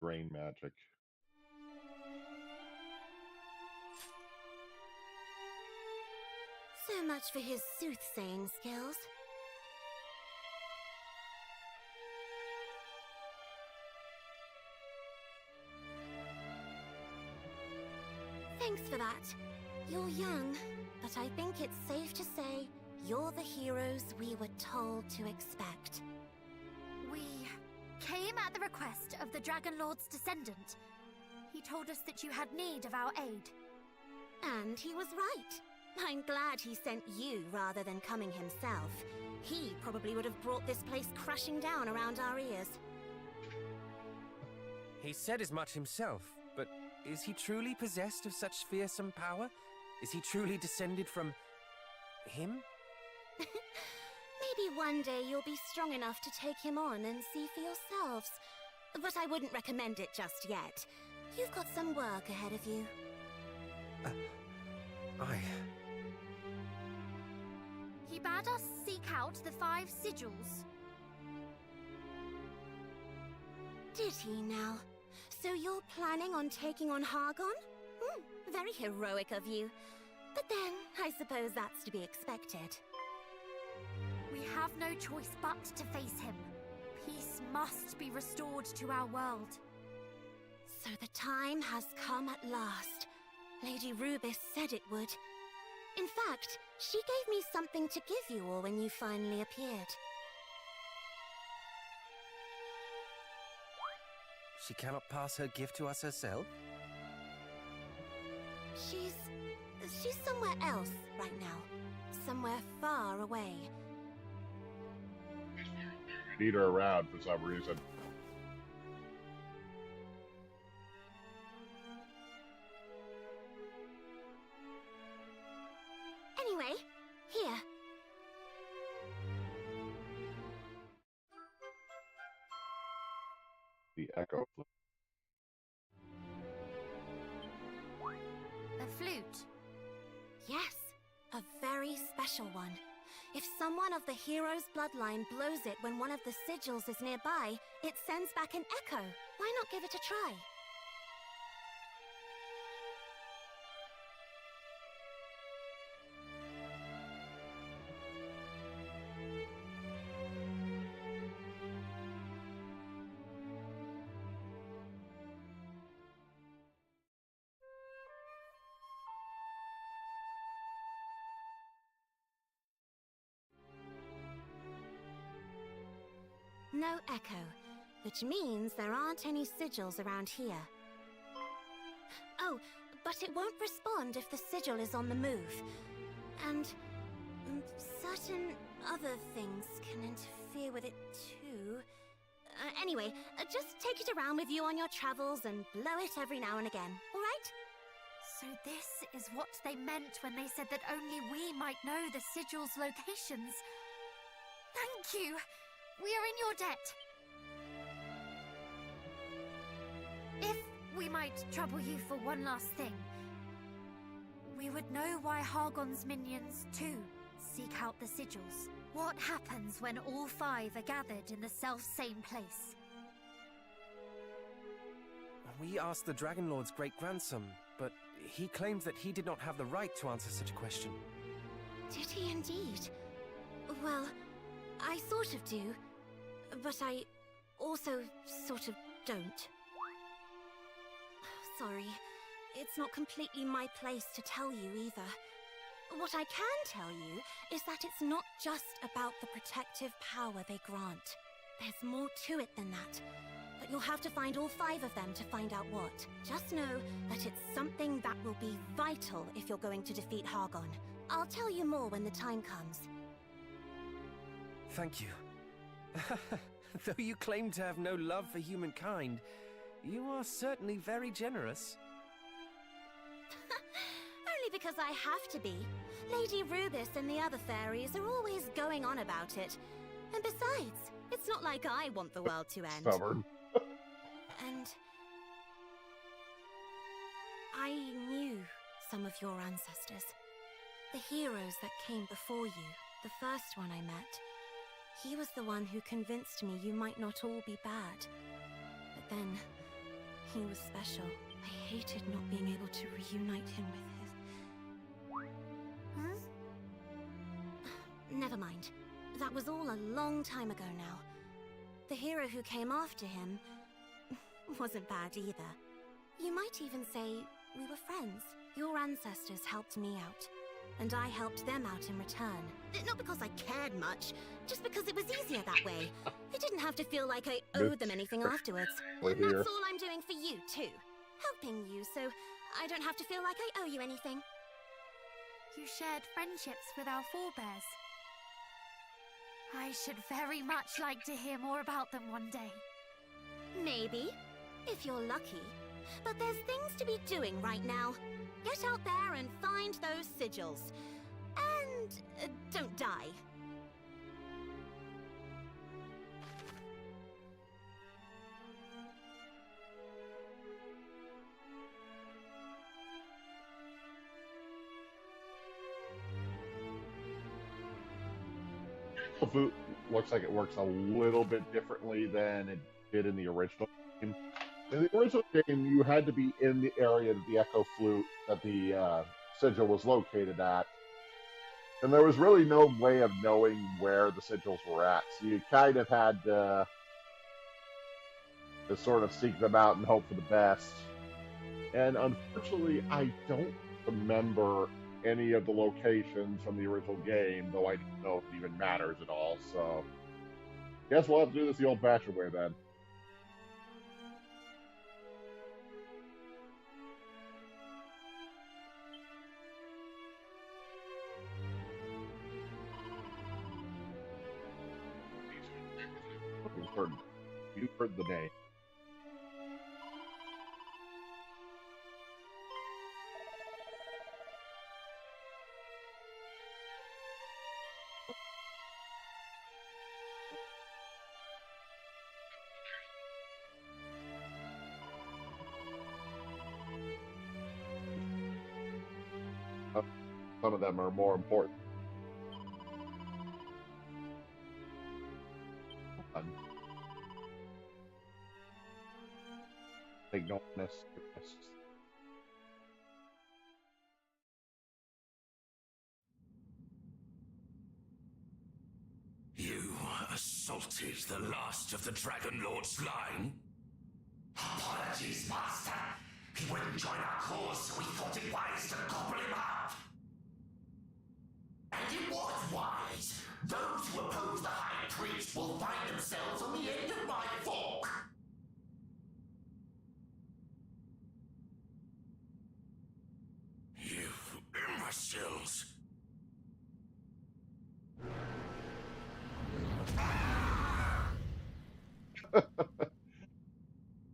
Brain magic. So much for his soothsaying skills. Thanks for that. You're young, but I think it's safe to say you're the heroes we were told to expect. We came at request of the Dragon Lord's descendant. He told us that you had need of our aid. And he was right. I'm glad he sent you rather than coming himself. He probably would have brought this place crashing down around our ears. He said as much himself, but is he truly possessed of such fearsome power? Is he truly descended from... him? Maybe one day you'll be strong enough to take him on and see for yourselves. But I wouldn't recommend it just yet. You've got some work ahead of you. He bade us seek out the 5 sigils. Did he now? So you're planning on taking on Hargon? Very heroic of you. But then, I suppose that's to be expected. We have no choice but to face him. Peace must be restored to our world. So the time has come at last. Lady Rubis said it would. In fact, she gave me something to give you all when you finally appeared. She cannot pass her gift to us herself? She's somewhere else right now. Somewhere far away. We need her around for some reason. Anyway, here. The echo. A flute. Yes, a very special one. If someone of the hero's bloodline blows it when one of the sigils is nearby, it sends back an echo. Why not give it a try? No echo, which means there aren't any sigils around here. Oh, but it won't respond if the sigil is on the move. And certain other things can interfere with it too. Anyway, just take it around with you on your travels and blow it every now and again, alright? So this is what they meant when they said that only we might know the sigil's locations. Thank you! We are in your debt. If we might trouble you for one last thing, we would know why Hargon's minions, too, seek out the sigils. What happens when all 5 are gathered in the self-same place? We asked the Dragon Lord's great-grandson, but he claims that he did not have the right to answer such a question. Did he indeed? Well, I sort of do, but I also sort of don't. Sorry, it's not completely my place to tell you either. What I can tell you is that it's not just about the protective power they grant. There's more to it than that, but you'll have to find all 5 of them to find out what. Just know that it's something that will be vital if you're going to defeat Hargon. I'll tell you more when the time comes. Thank you. Though you claim to have no love for humankind, you are certainly very generous. Only because I have to be. Lady Rubis and the other fairies are always going on about it. And besides, it's not like I want the world to end. Stubborn. And I knew some of your ancestors. The heroes that came before you, the first one I met. He was the one who convinced me you might not all be bad. But then, he was special. I hated not being able to reunite him with his... Never mind. That was all a long time ago now. The hero who came after him wasn't bad either. You might even say we were friends. Your ancestors helped me out. and I helped them out in return. Not because I cared much, just because it was easier that way. I didn't have to feel like I owed them anything afterwards. We're And here. that's all I'm doing for you, too. Helping you, so I don't have to feel like I owe you anything. You shared friendships with our forebears. I should very much like to hear more about them one day. Maybe, if you're lucky. But there's things to be doing right now. Get out there and find those sigils. And don't die. Food looks like it works a little bit differently than it did in the original game. In the original game, you had to be in the area that the Echo Flute, that the sigil was located at. And there was really no way of knowing where the sigils were at. So you kind of had to sort of seek them out and hope for the best. And unfortunately, I don't remember any of the locations from the original game, though I don't know if it even matters at all. So, guess we'll have to do this the old-fashioned way then. You've heard the name. Some of them are more important. Take no risks. You assaulted the last of the Dragon Lord's line? Apologies, Master. He wouldn't join our cause, so we thought it wise to gobble him up. And it was wise. Those who oppose the High Priest will find themselves on the end of my fork. You imbeciles.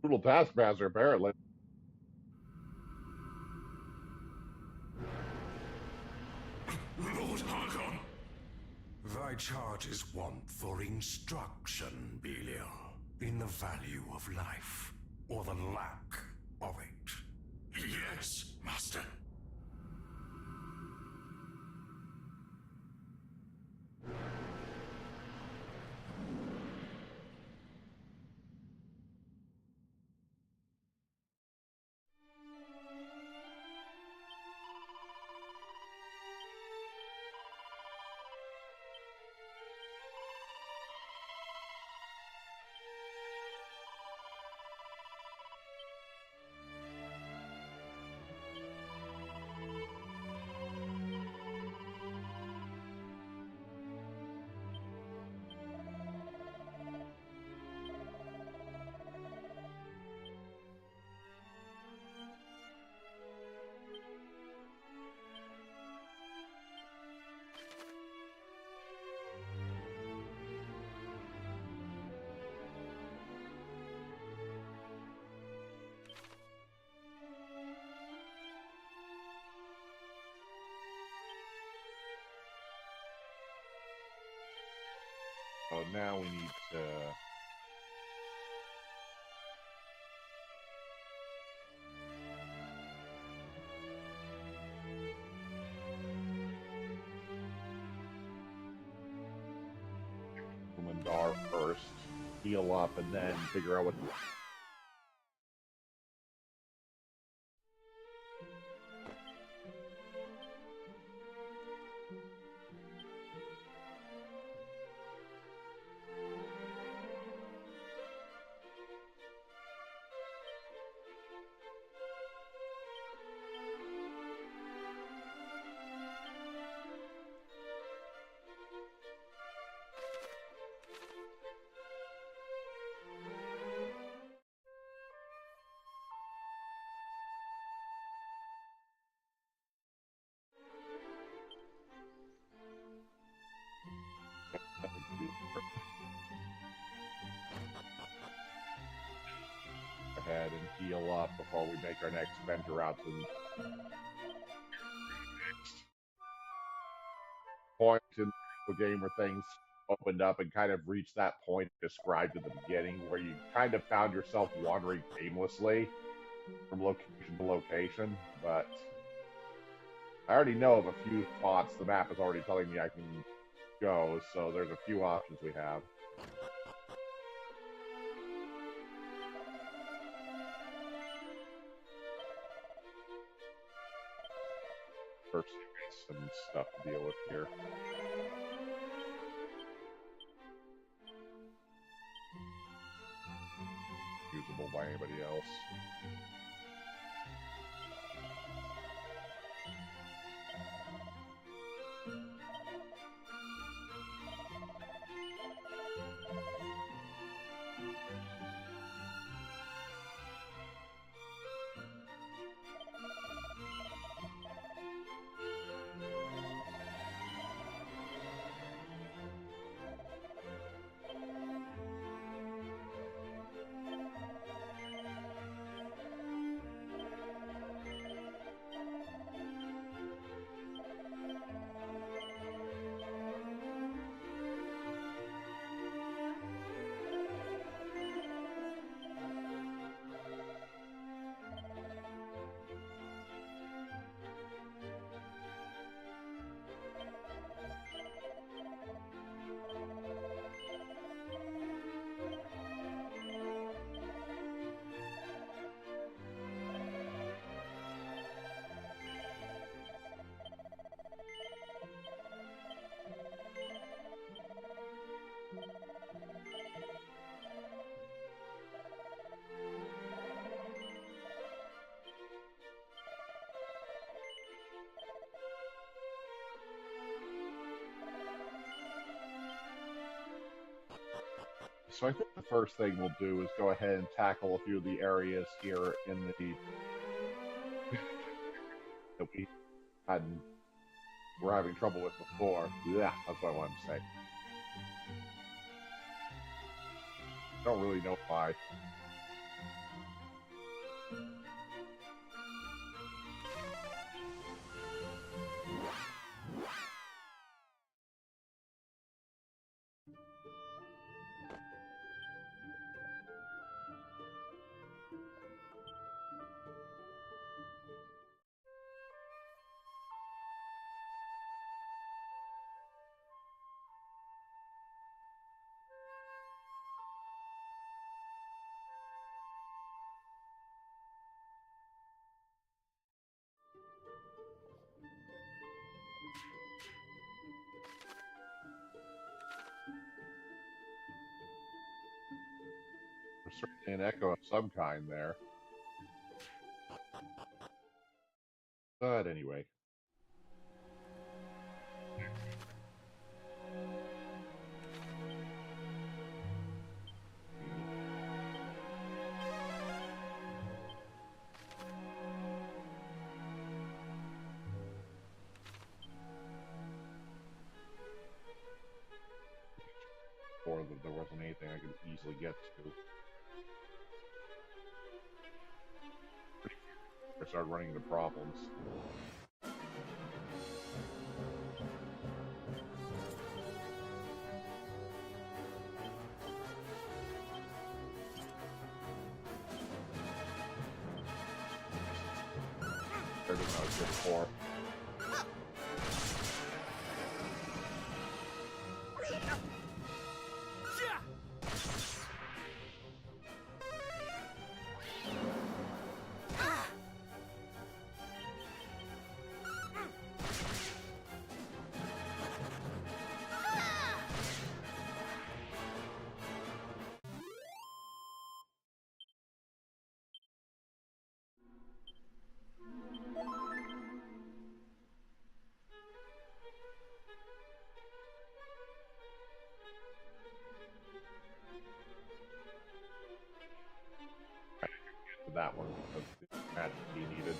Brutal taskmaster, apparently. Lord Hargon. Thy charges want for instruction, Belial, in the value of life, or the lack of it. Yes, Master. So now we need to... Mandar first, heal up, and then figure out what... ahead and heal up before we make our next venture out to the point in the game where things opened up and kind of reached that point described at the beginning where you kind of found yourself wandering aimlessly from location to location, but I already know of a few spots the map is already telling me I can go, so there's a few options we have. First, some stuff to deal with here. Usable by anybody else. So I think the first thing we'll do is go ahead and tackle a few of the areas here in the that we're having trouble with before. Yeah, that's what I wanted to say. Don't really know why. There's certainly an echo of some kind there. But anyway. Before there wasn't anything I could easily get to. I started running into problems. Better than I was good before. That one because the magic key needed.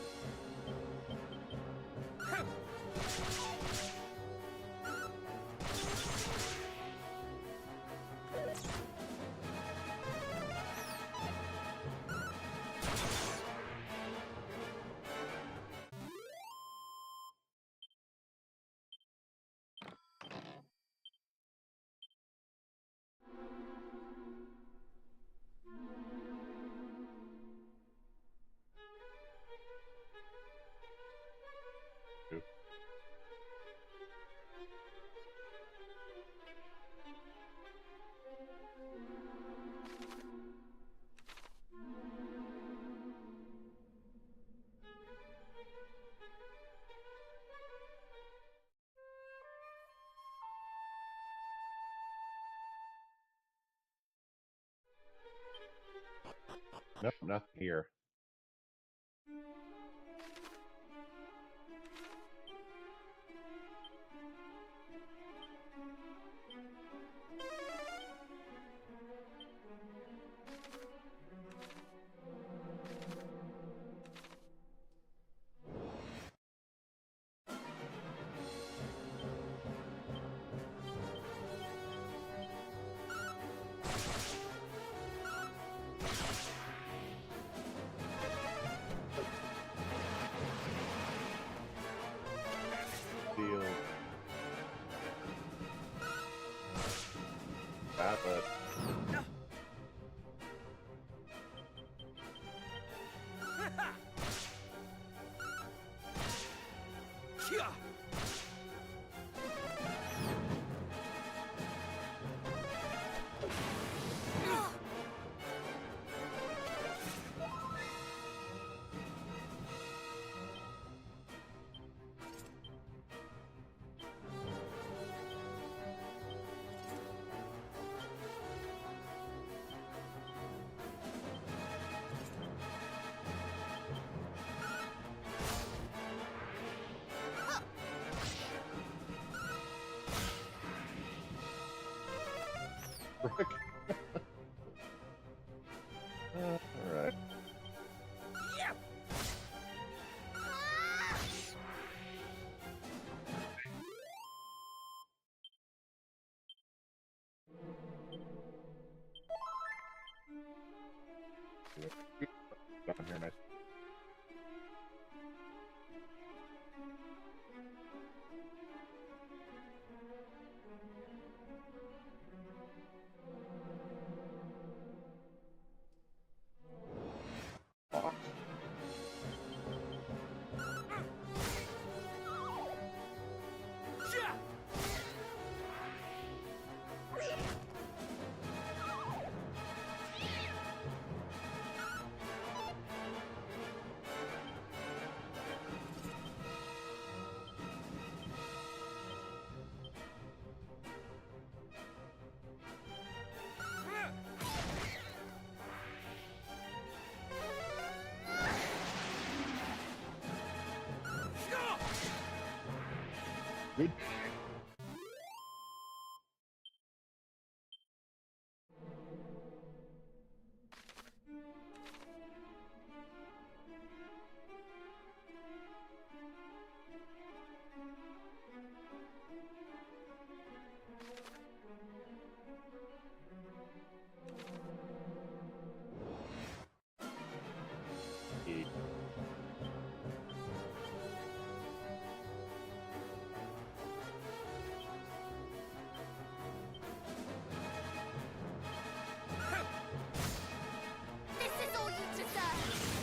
Nope, nothing here. Deal. That, but frick. Alright. Down here, nice. Box. Good. This is all you deserve!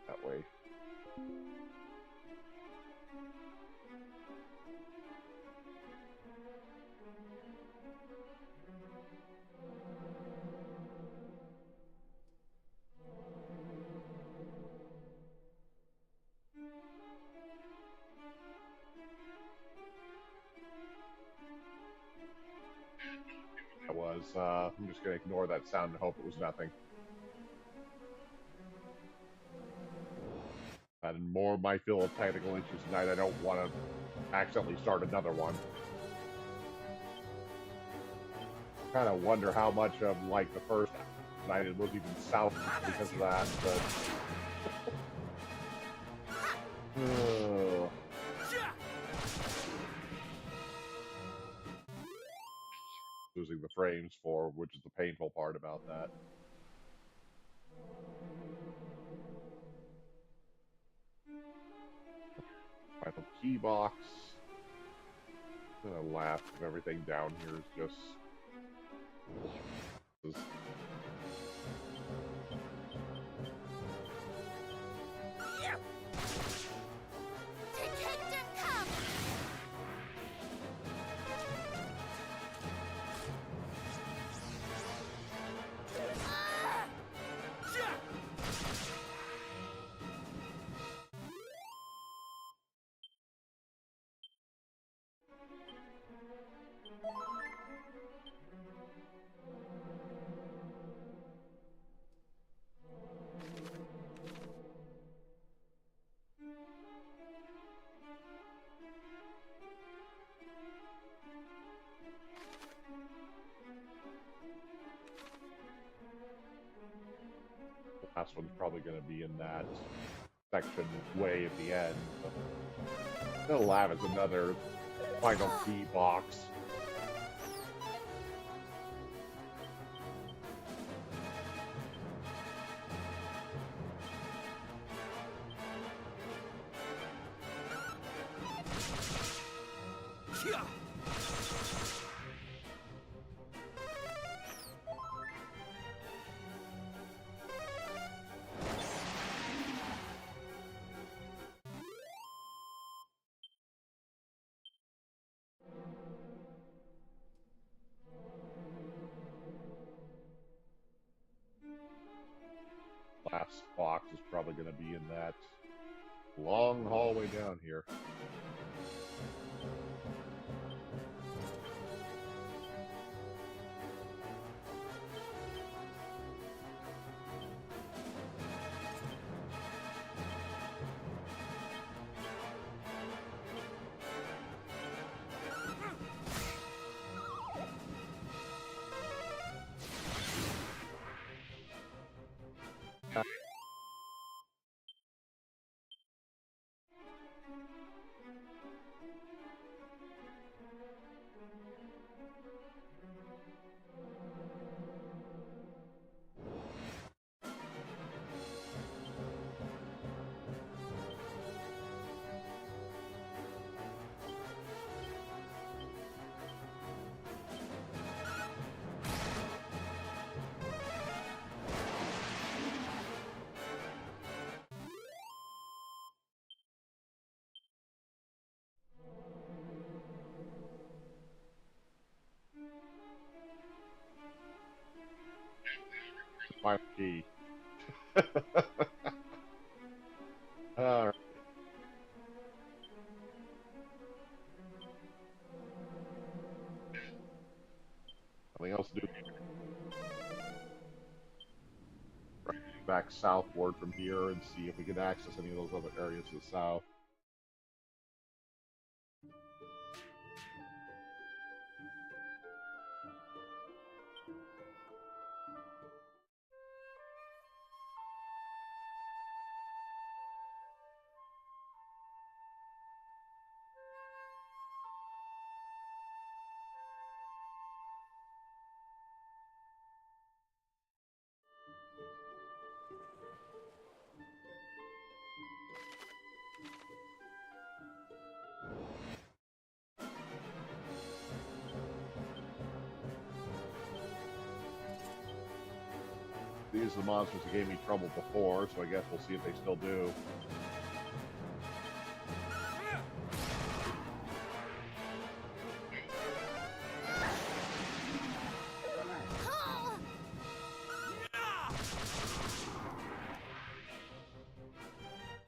That way. That was, I'm just gonna ignore that sound and hope it was nothing. And more might feel of technical issues tonight. I don't want to accidentally start another one. Kind of wonder how much of like the first night it was even south because of that. But losing the frames for, which is the painful part about that. Final key box. The last of everything down here is just. last one's probably going to be in that section way at the end. So it'll have as another final key box. Last box is probably going to be in that long hallway down here. Final key. Alright. Something else to do. Right, back southward from here and see if we can access any of those other areas to the south. These are the monsters that gave me trouble before, so I guess we'll see if they still do.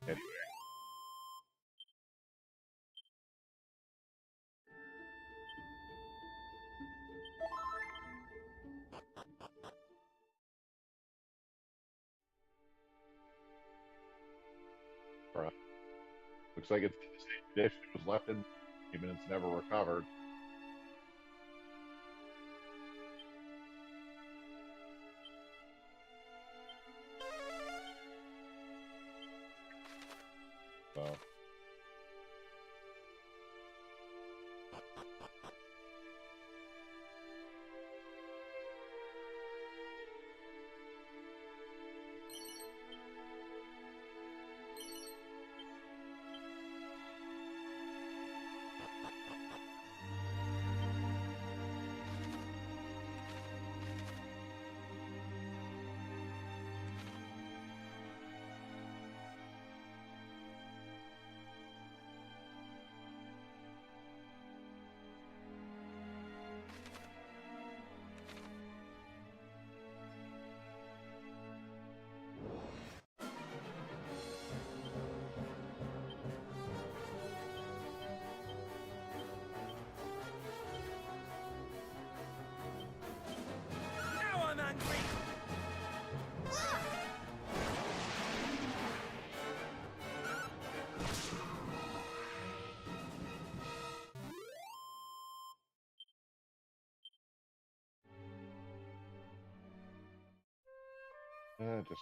Anyway. Right. Looks like it's the same dish that was left in, even it's never recovered. So. Now I'm angry! Just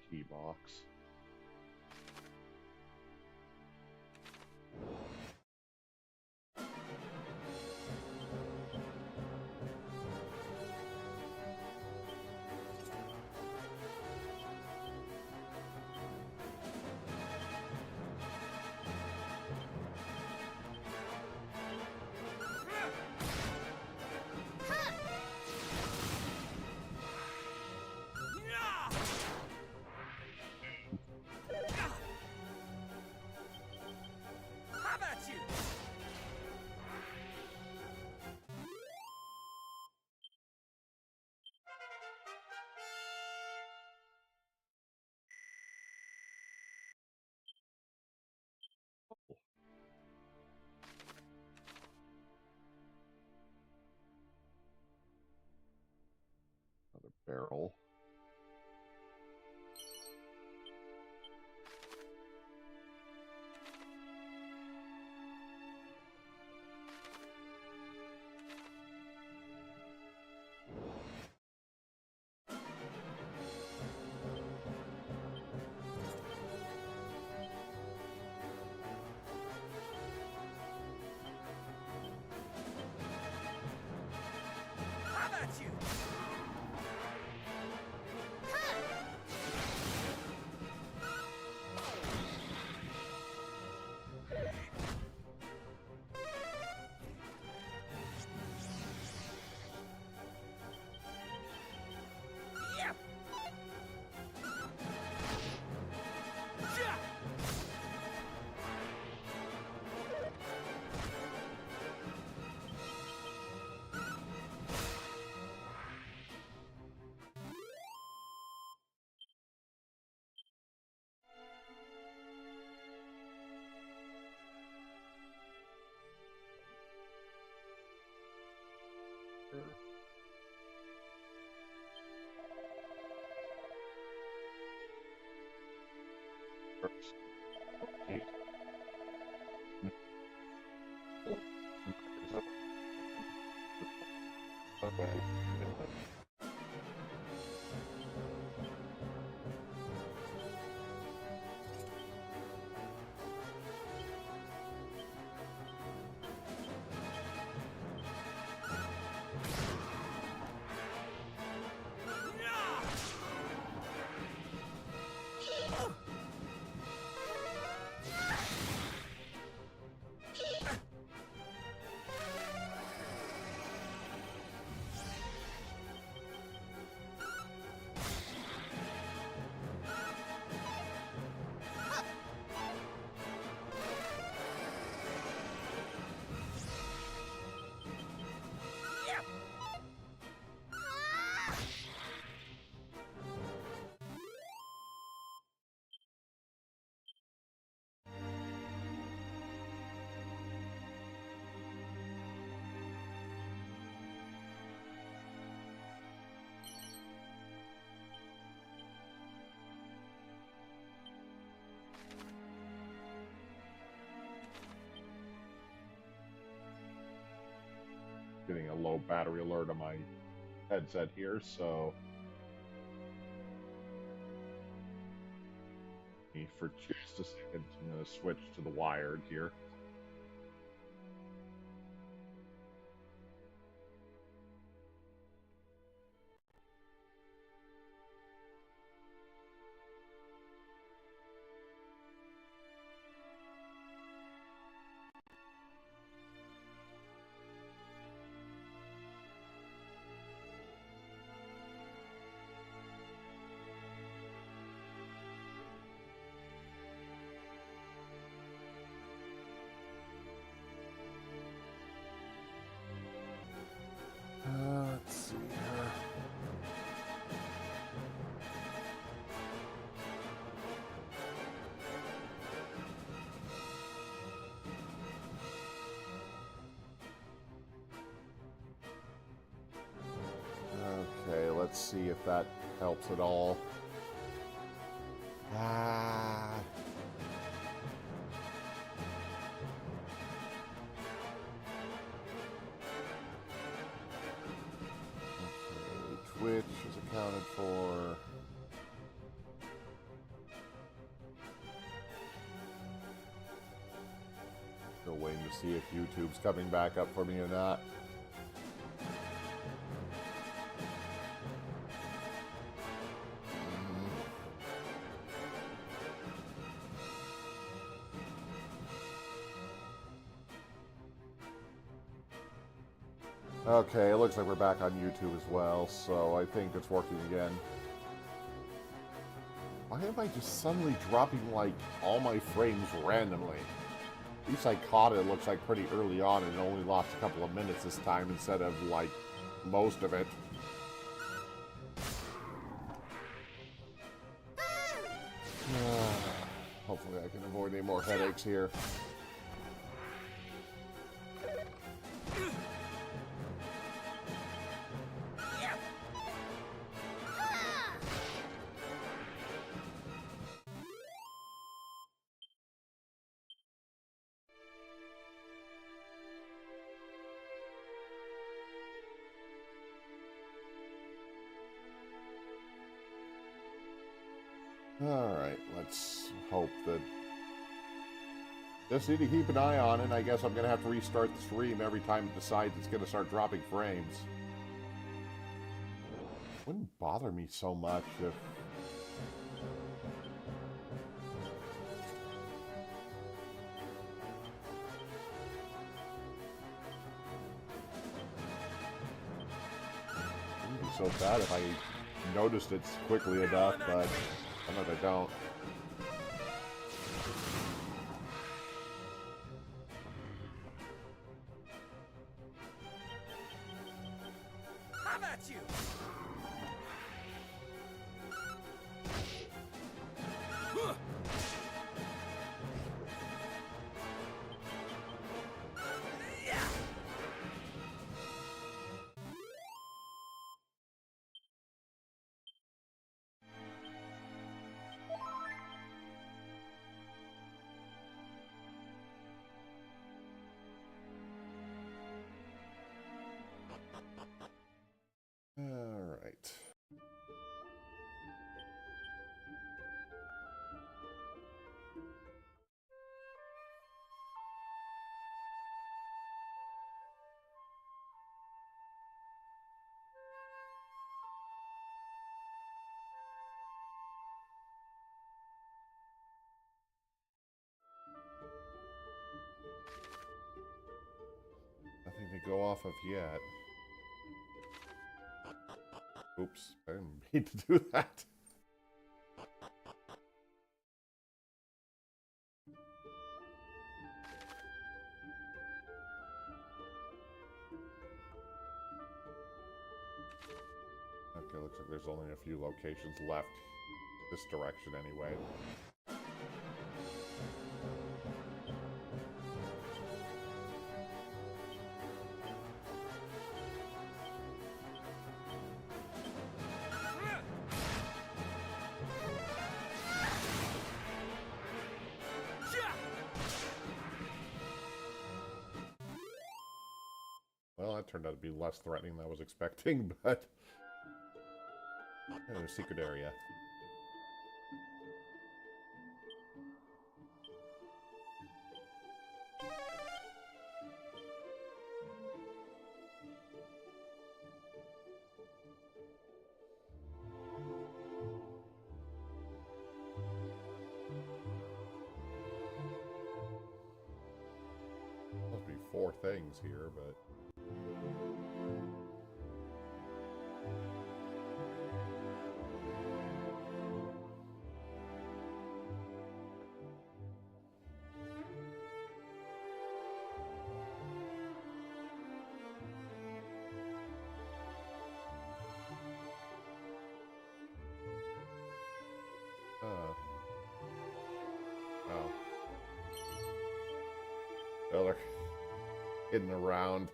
key box. How about you? Another barrel. How about you? Yep. Yeah. First. Okay. Okay. Getting a low battery alert on my headset here, so for just a second, I'm going to switch to the wired here. Let's see here. Okay, let's see if that helps at all. Okay, Twitch is accounted for. to see if YouTube's coming back up for me or not. Okay, it looks like we're back on YouTube as well, so I think it's working again. Why am I just suddenly dropping, like, all my frames randomly? At least I caught it, looks like, pretty early on and only lost a couple of minutes this time instead of, like, most of it. Hopefully I can avoid any more headaches here. Alright, let's hope that... Just need to keep an eye on it. I guess I'm going to have to restart the stream every time it decides it's going to start dropping frames. Wouldn't bother me so much if... Wouldn't be so bad if I noticed it quickly enough, but sometimes I don't. Have at you! All right. Nothing to go off of yet. Oops, I didn't mean to do that. Okay, looks like there's only a few locations left. This direction, anyway. Well, that turned out to be less threatening than I was expecting, but... a secret area. Must be 4 things here, but... Oh. Oh, they're hidden around.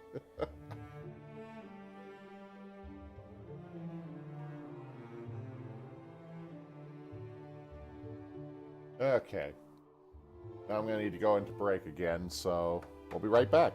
Okay. Now I'm going to need to go into break again, so we'll be right back.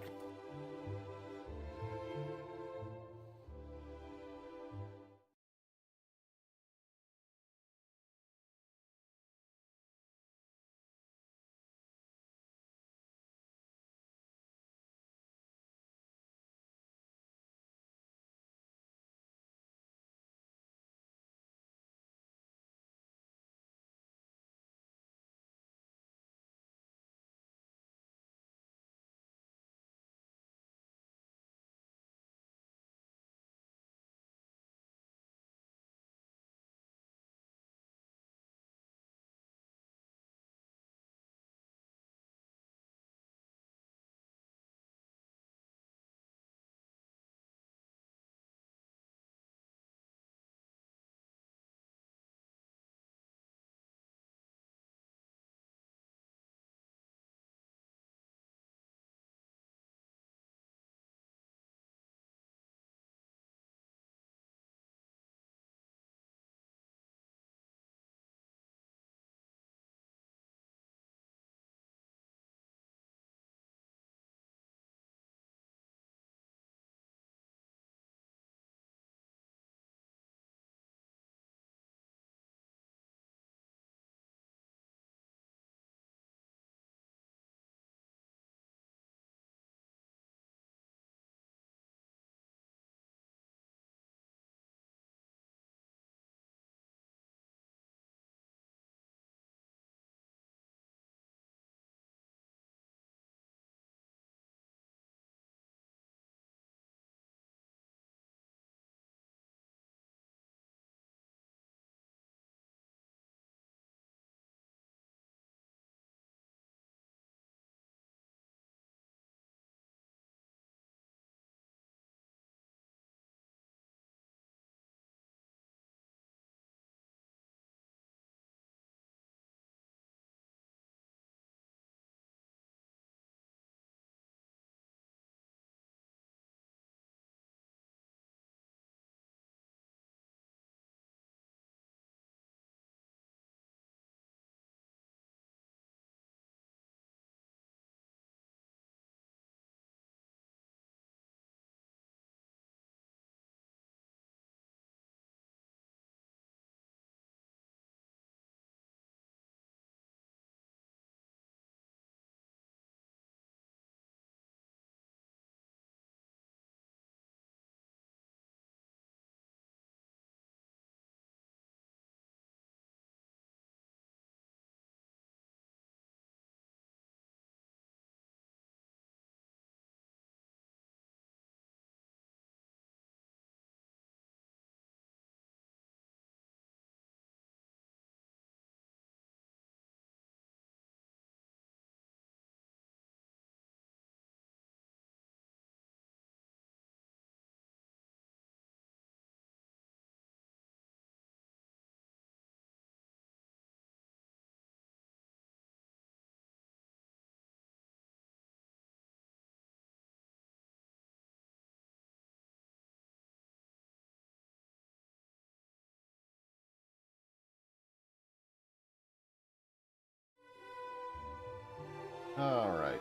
All right.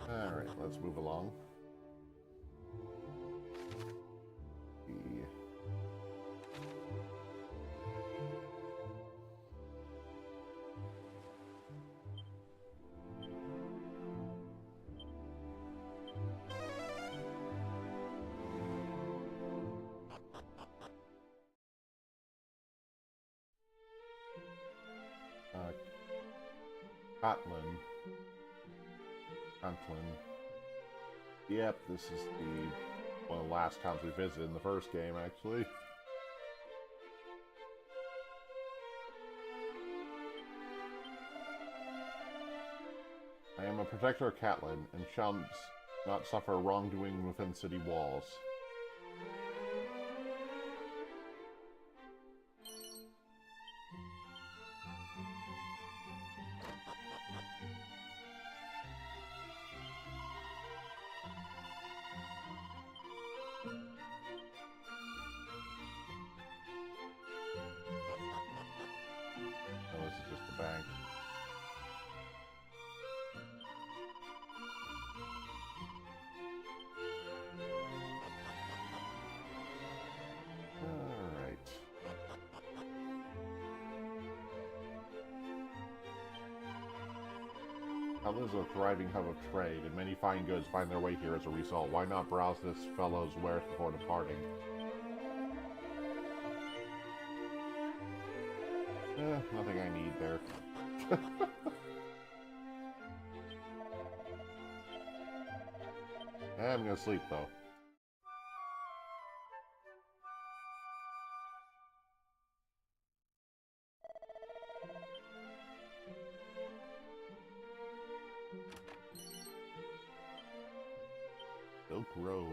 All right, let's move along. Conklin. Yep, this is one of the last towns we visited in the first game, actually. I am a protector of Catlin, and shall not suffer wrongdoing within city walls. Oh, this is just the bank. Alright. Hell is a thriving hub of trade, and many fine goods find their way here as a result. Why not browse this fellow's wares before departing? Nothing I need there. I'm gonna sleep, though. Silk robe.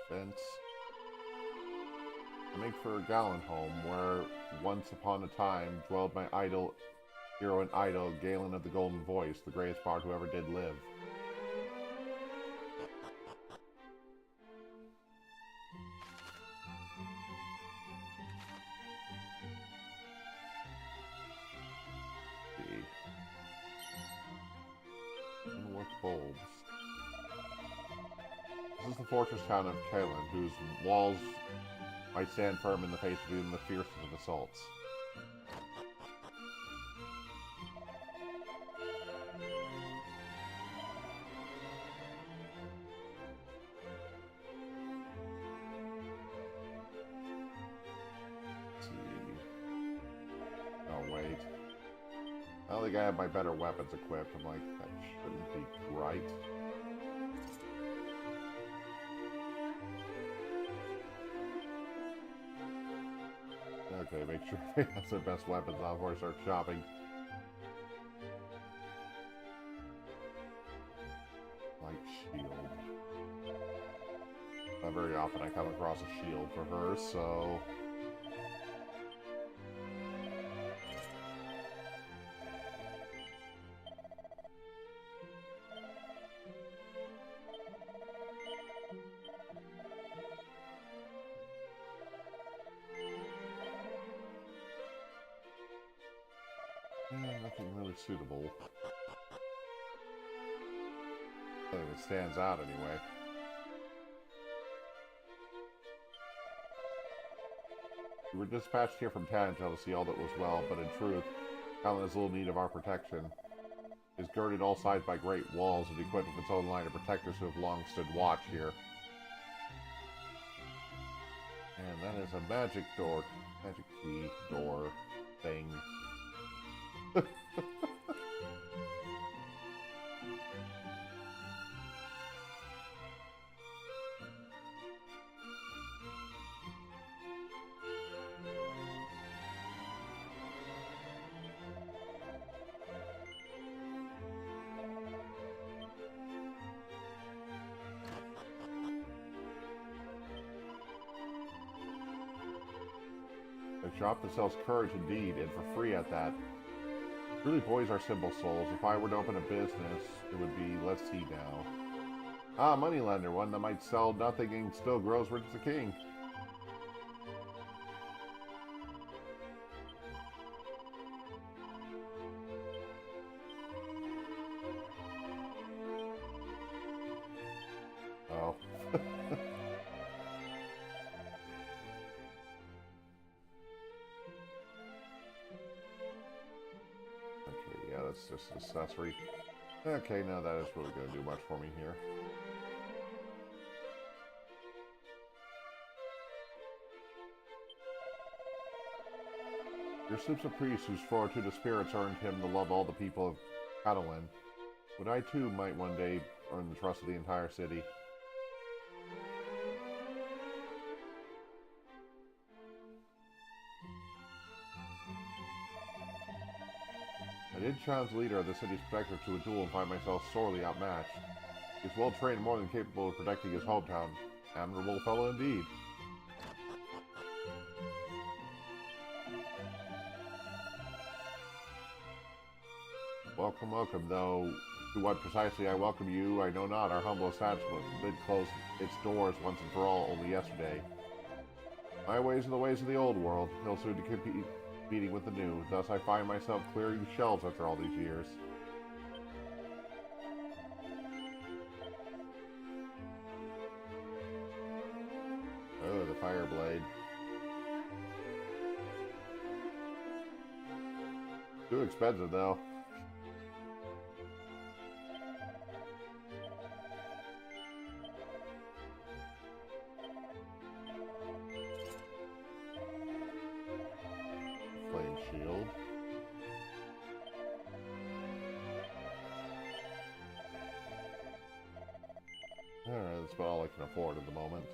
Defense. I make for a Galen home, where once upon a time dwelled my hero and idol, Galen of the Golden Voice, the greatest bard who ever did live. Bulbs. This is the fortress town of Kalen, whose walls might stand firm in the face of even the fiercest of assaults. Let's see. Oh, wait. I don't think I have my better weapons equipped. I'm like, that shouldn't be right. Okay, make sure they have their best weapons on before I start shopping. Light shield. Not very often I come across a shield for her, so... Nothing really suitable. Nothing that stands out anyway. We were dispatched here from Tangel to see all that was well, but in truth, Kalen has little need of our protection. It is girded all sides by great walls and equipped with its own line of protectors who have long stood watch here. And that is a magic door, magic key, door, thing. A shop that sells courage indeed, and for free at that. Really, boys are simple souls. If I were to open a business, it would be, let's see now. Ah, moneylender, one that might sell nothing and still grows rich as a king. Oh. Okay, yeah, that's just an accessory. Okay, now that is really going to do much for me here. Your Sloop's a priest whose fortitude of spirits earned him the love of all the people of Catalan. But I too might one day earn the trust of the entire city. I did challenge the leader of the city's protector to a duel and find myself sorely outmatched. He's well trained and more than capable of protecting his hometown. Admirable fellow indeed. Welcome, welcome, though to what precisely I welcome you, I know not. Our humble establishment did close its doors once and for all only yesterday. My ways are the ways of the old world, no soon to compete competing with the new. Thus I find myself clearing shelves after all these years. Oh, the fire blade. Too expensive, though. Flame shield. Alright, that's about all I can afford at the moment.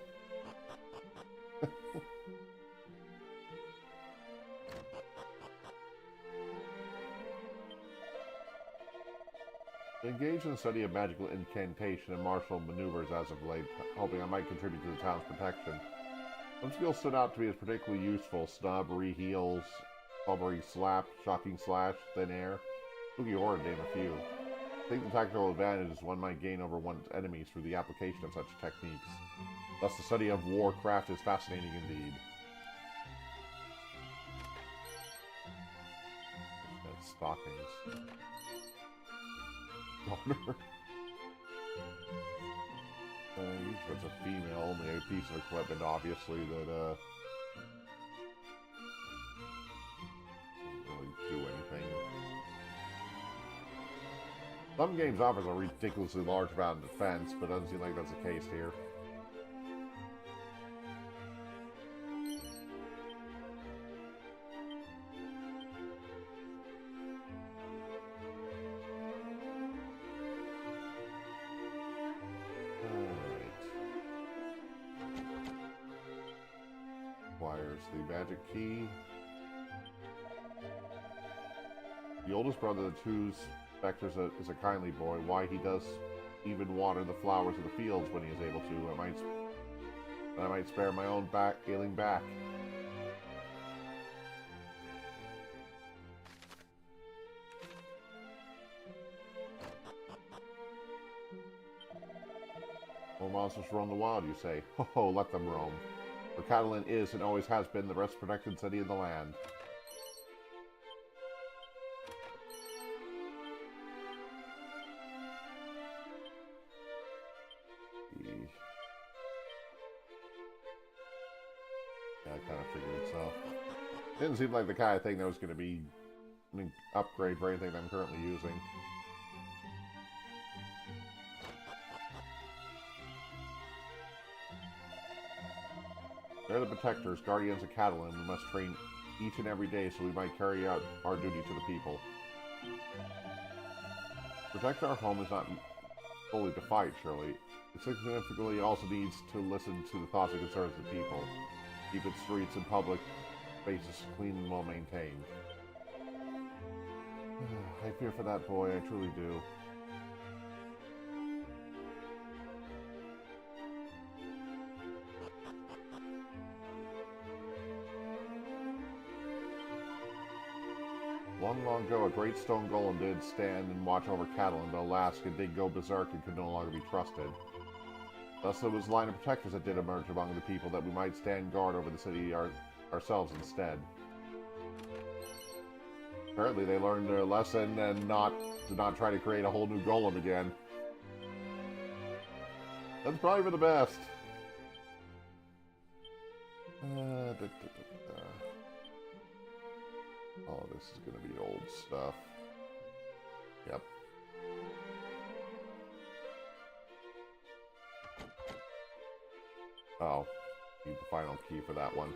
Engaged in the study of magical incantation and martial maneuvers as of late, hoping I might contribute to the town's protection. Some skills stood out to me as particularly useful: snub, re-heals, slubbery slap, shocking slash, thin air. Spooky horror, to name a few. I think the tactical advantage is one might gain over one's enemies through the application of such techniques. Thus the study of warcraft is fascinating indeed. Stockings. Usually it's a female, only a piece of equipment, obviously, that, doesn't really do anything. Some games offers a ridiculously large amount of defense, but doesn't seem like that's the case here. Acquires the magic key. The oldest brother of the two specters is a kindly boy. Why he does even water the flowers of the fields when he is able to. I might spare my own ailing back. More monsters roam the wild, you say? Ho ho, let them roam. For Catalan is and always has been the best protected city in the land. Yeah, I kind of figured so. Didn't seem like the kind of thing that was going to be an upgrade for anything that I'm currently using. They're the protectors, guardians of Catalan. We must train each and every day so we might carry out our duty to the people. Protect our home is not solely to fight, surely. It significantly also needs to listen to the thoughts and concerns of the people. Keep its streets and public spaces clean and well maintained. I fear for that boy, I truly do. Long, long ago, a great stone golem did stand and watch over cattle, and Alaska did go berserk and could no longer be trusted. Thus, it was a line of protectors that did emerge among the people that we might stand guard over the city ourselves instead. Apparently, they learned their lesson and did not try to create a whole new golem again. That's probably for the best. Oh, this is going to be old stuff. Yep. Oh, need the final key for that one.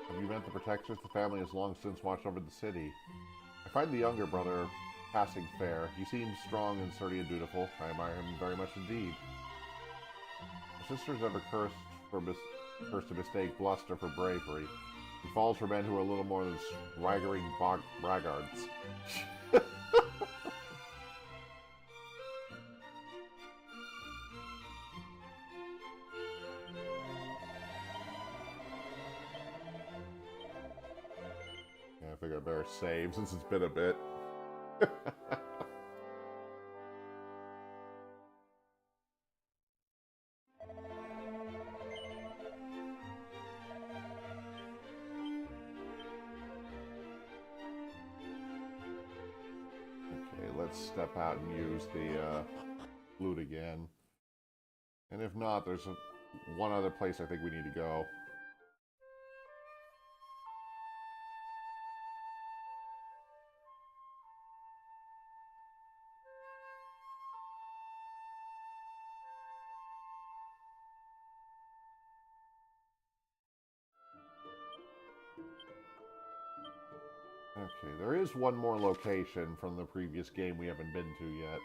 Have you met the protectors? The family has long since watched over the city. I find the younger brother passing fair. He seems strong and sturdy and dutiful. I admire him very much indeed. My sister is ever cursed to mistake bluster for bravery. He falls for men who are a little more than swaggering braggarts. Yeah, I figure I better save since it's been a bit. Step out and use the flute again. And if not, there's one other place I think we need to go. Okay, there is one more location from the previous game we haven't been to yet.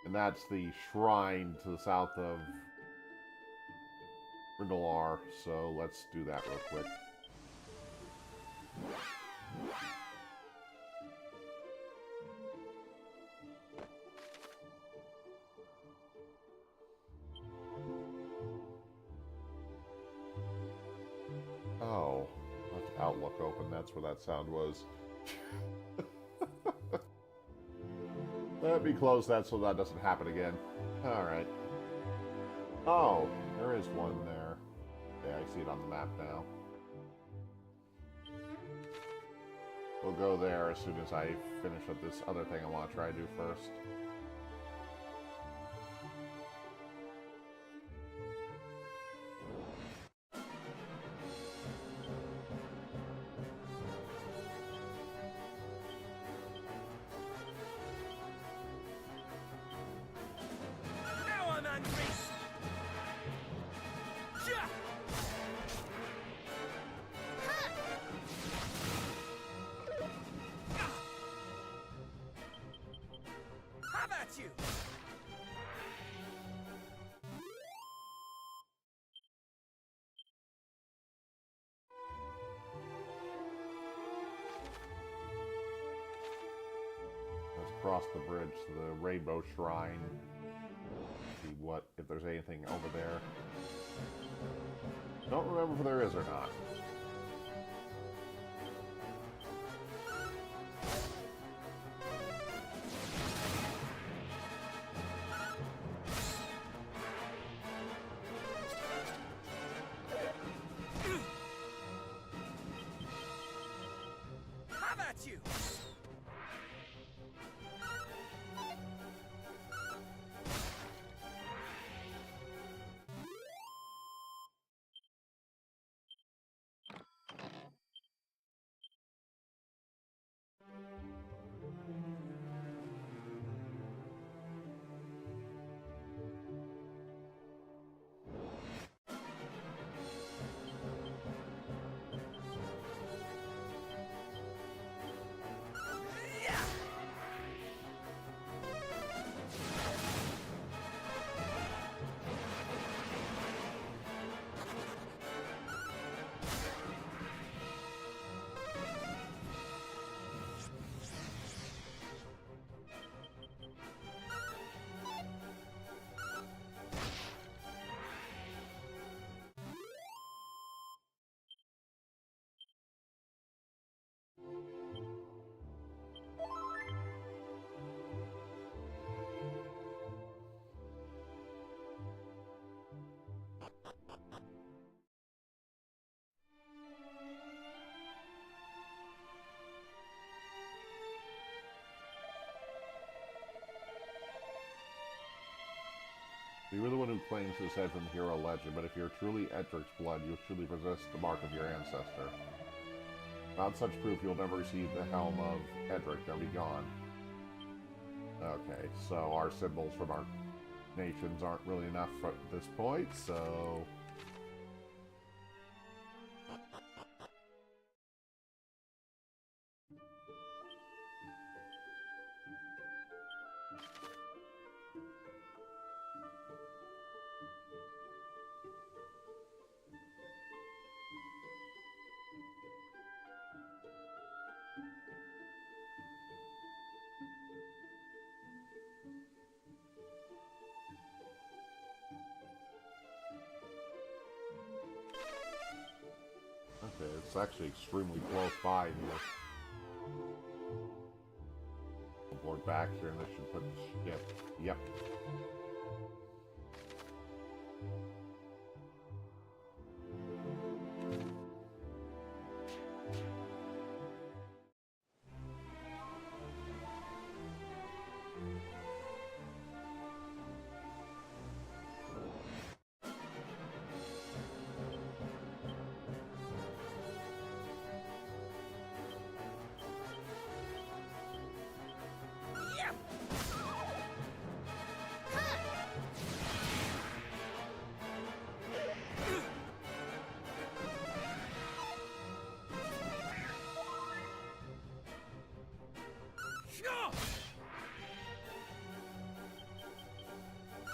And that's the shrine to the south of Grindelar, so let's do that real quick. Oh, let's Outlook open, that's where that sound was. Let me close that so that doesn't happen again. Alright. Oh, there is one there. Yeah, I see it on the map now. We'll go there as soon as I finish up this other thing I want to try to do first. Cross the bridge to the Rainbow Shrine. See what, if there's anything over there. Don't remember if there is or not. How about you? You were the one who claims his head from hero legend, but if you're truly Edric's blood, you'll truly possess the mark of your ancestor. Without such proof, you'll never receive the helm of Edric. They'll be gone. Okay, so our symbols from our nations aren't really enough at this point, so... Okay, it's actually extremely close by here. I'll board back here and this should put the ship. Yep.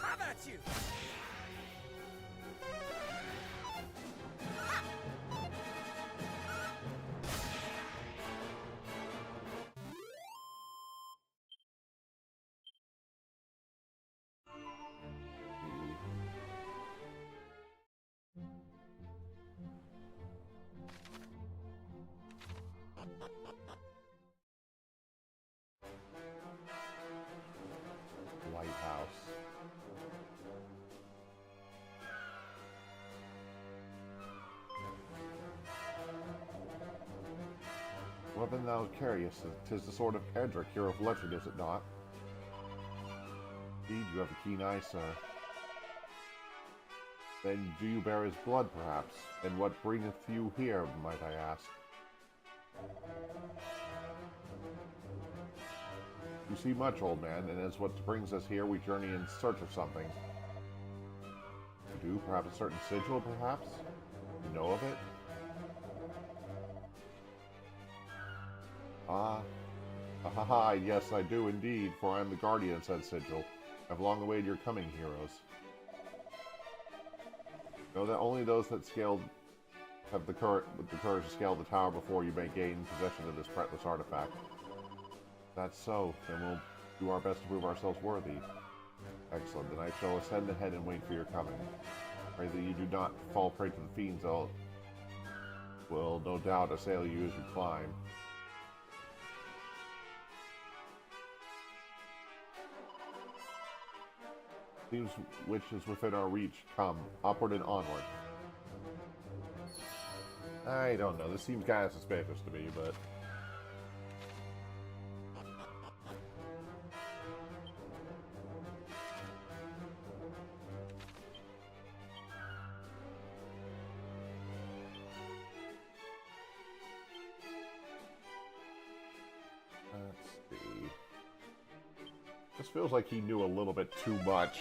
Have at you! Lighthouse. Well then thou carriest, 'tis the sword of Edric, hero of legend, is it not? Indeed, you have a keen eye, sir. Then do you bear his blood, perhaps? And what bringeth you here, might I ask? You see much, old man, and as what brings us here, we journey in search of something. You do? Perhaps a certain sigil, perhaps? You know of it? Ah. Ha, yes, I do indeed, for I am the guardian of said sigil. I've long awaited your coming, heroes. Know that only those that scaled have the courage to scale the tower before you may gain possession of this priceless artifact. That's so, then we'll do our best to prove ourselves worthy. Excellent, then I shall ascend ahead and wait for your coming. Pray that you do not fall prey to the fiends, will no doubt assail you as you climb. Seems which is within our reach. Come, upward and onward. I don't know, this seems kind of suspicious to me, but... Let's see... This feels like he knew a little bit too much.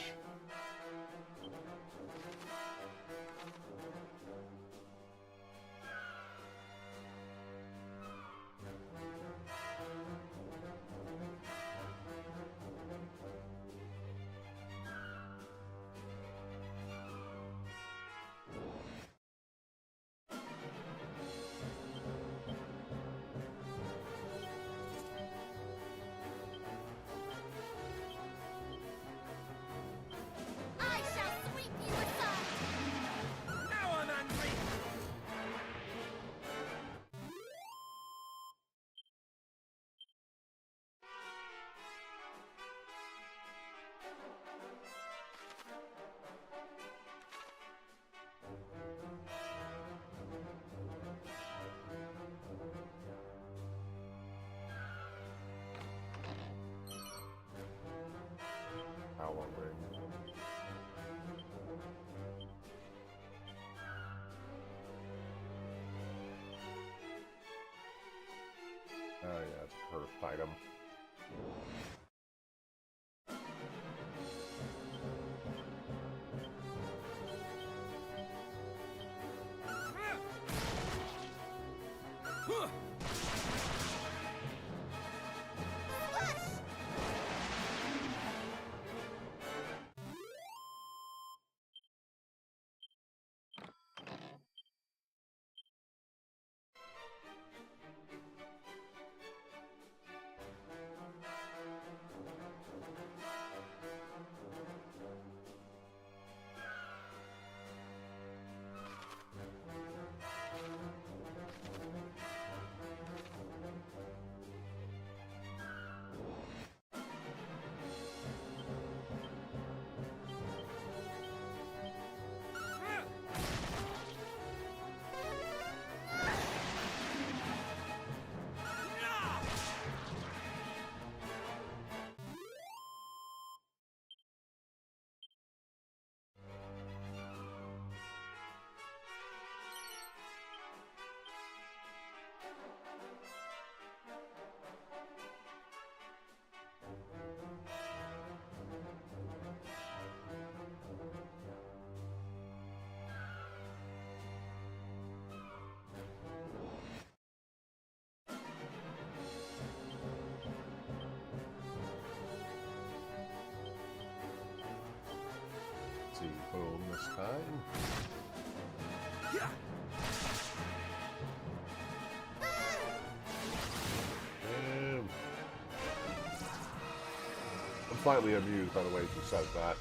Oh yeah, it's a cursed item. See, boom this time. Damn. I'm slightly amused by the way she says that.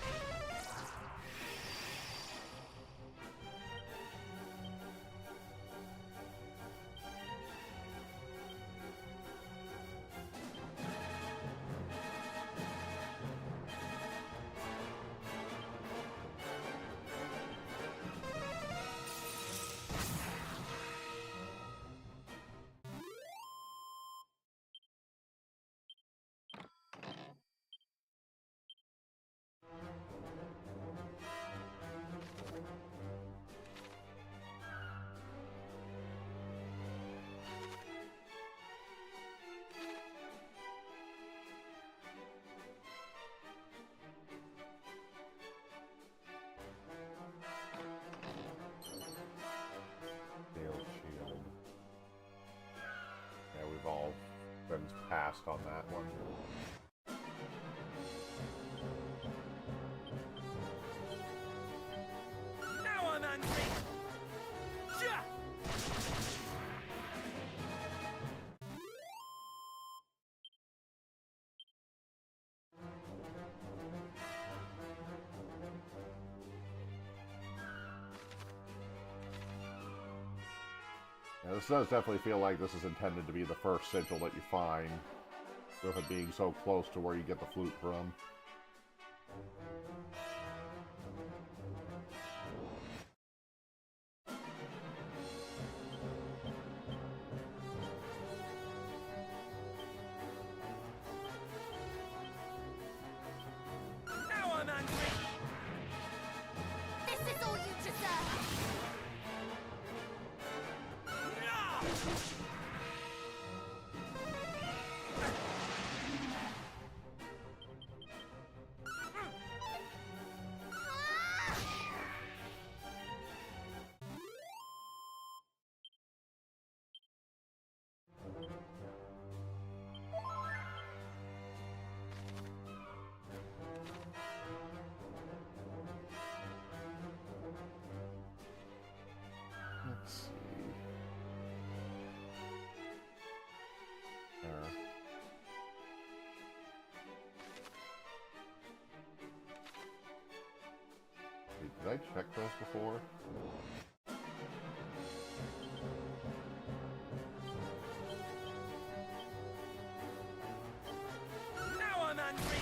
Yeah, we've all been passed on that one. Now I'm angry! Yeah! Yeah, this does definitely feel like this is intended to be the first sigil that you find, with it being so close to where you get the flute from. Now I'm angry! This is all you deserve! Let's see. There. Wait, did I check those before? Now I'm angry!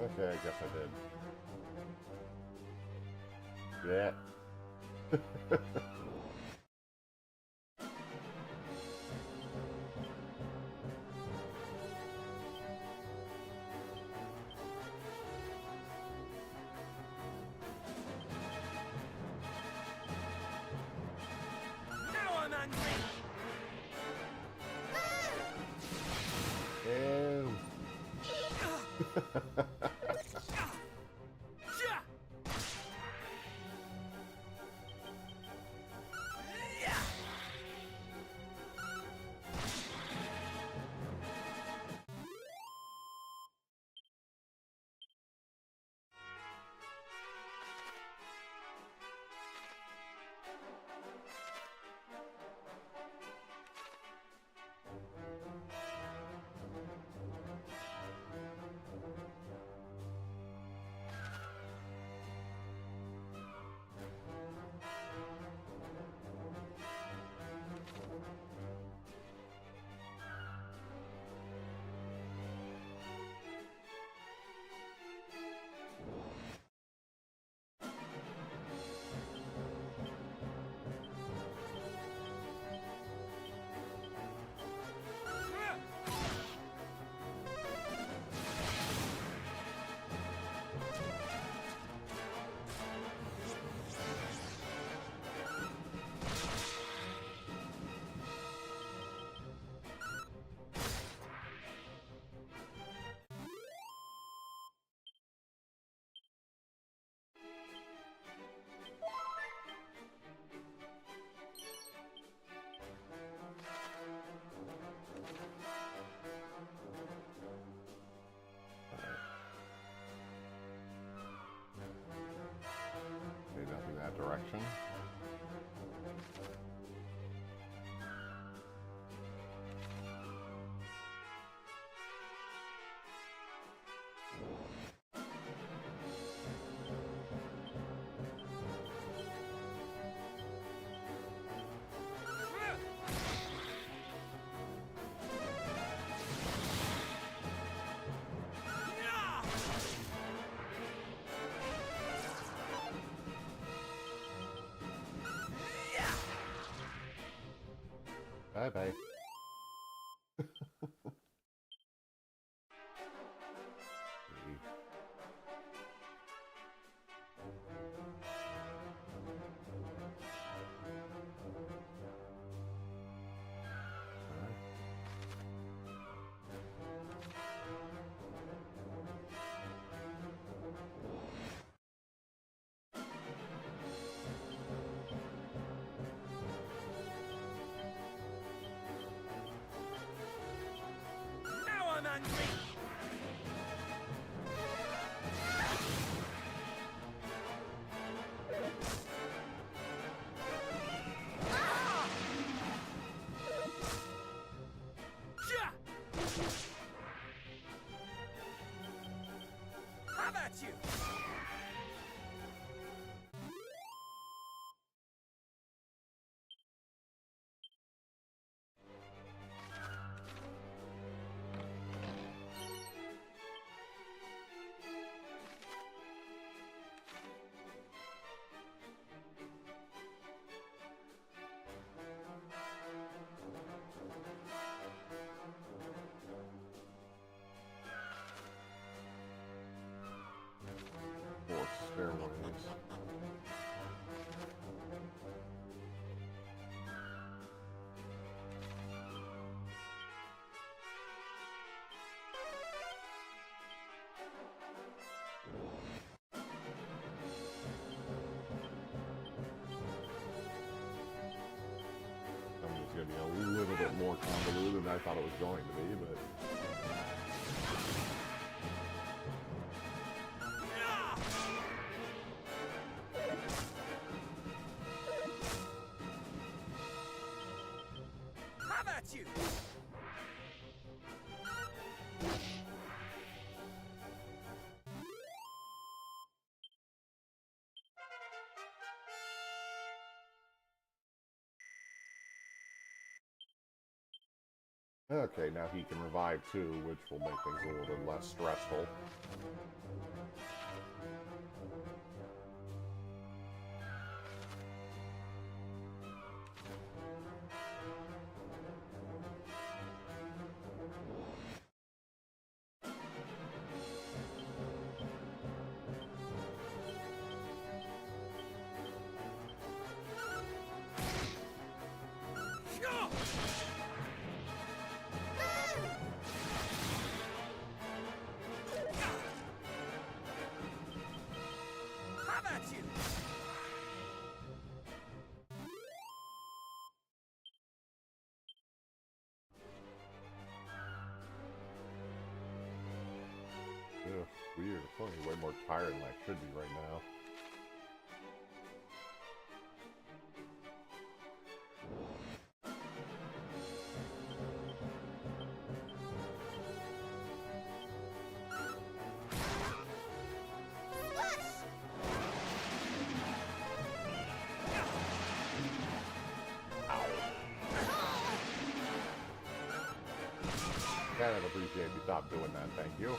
Okay, I guess I did. Yeah. Now I'm angry! Ew. Maybe nothing that direction. Bye bye. Now I'm angry! How about you? Four stairways. Something's going to be a little bit more convoluted than I thought it was going to be, but... How about you? Okay, now he can revive too, which will make things a little bit less stressful. Have at you! Ugh, weird. I'm feeling way more tired than I should be right now. Kind of appreciate you stop doing that, thank you.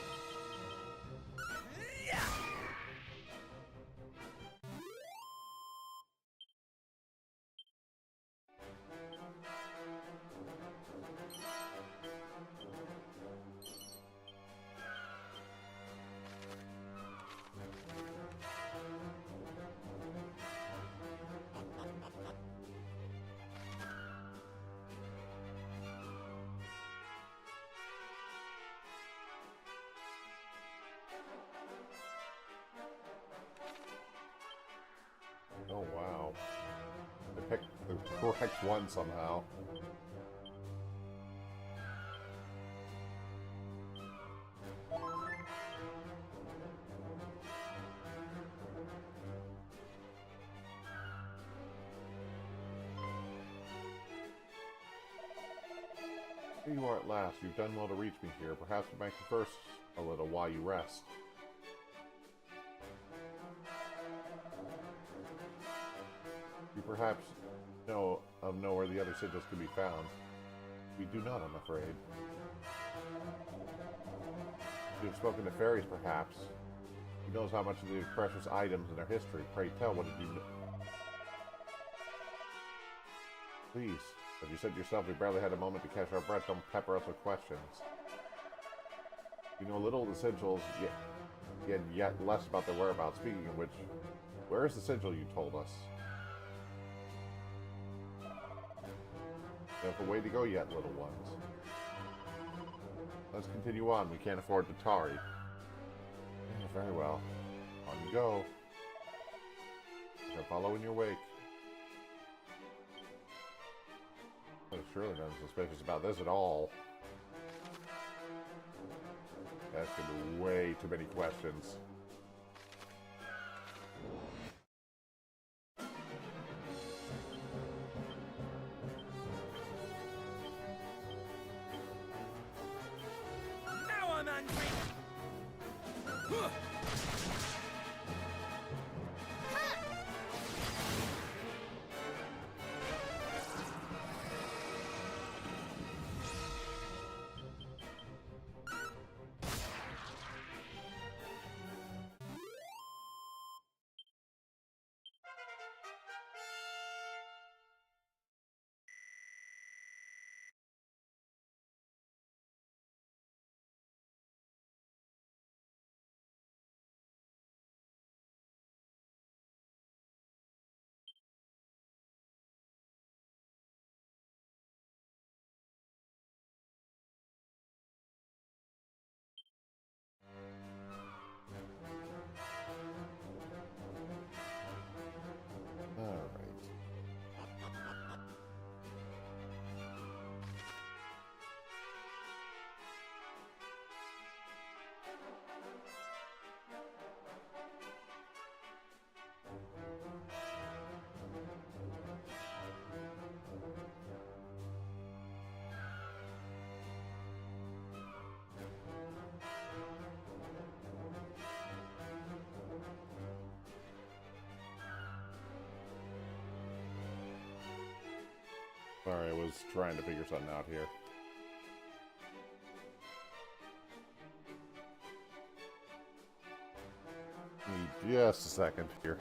Oh wow. I picked the correct one somehow. Here you are at last. You've done well to reach me here. Perhaps you might converse a little while you rest. You perhaps know where the other sigils can be found. We do not, I'm afraid. You have spoken to fairies, perhaps. Who knows how much of these precious items in their history? Pray tell, what did you know? Please, as you said yourself, we barely had a moment to catch our breath. Don't pepper us with questions. You know little of the sigils, yet less about their whereabouts. Speaking of which, where is the sigil you told us? You have a way to go yet, little ones. Let's continue on. We can't afford to tarry. Yeah, very well. On you go. I'll follow in your wake. I'm surely not suspicious about this at all. Asking way too many questions. Now I'm angry! Huh. Sorry, I was trying to figure something out here. Need just a second here.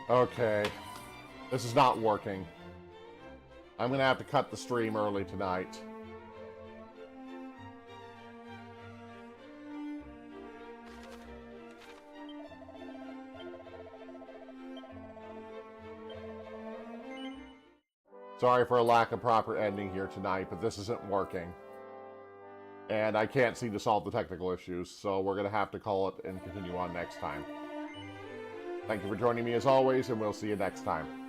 Okay. This is not working. I'm gonna have to cut the stream early tonight. Sorry for a lack of proper ending here tonight, but this isn't working. And I can't seem to solve the technical issues, so we're gonna have to call it and continue on next time. Thank you for joining me as always, and we'll see you next time.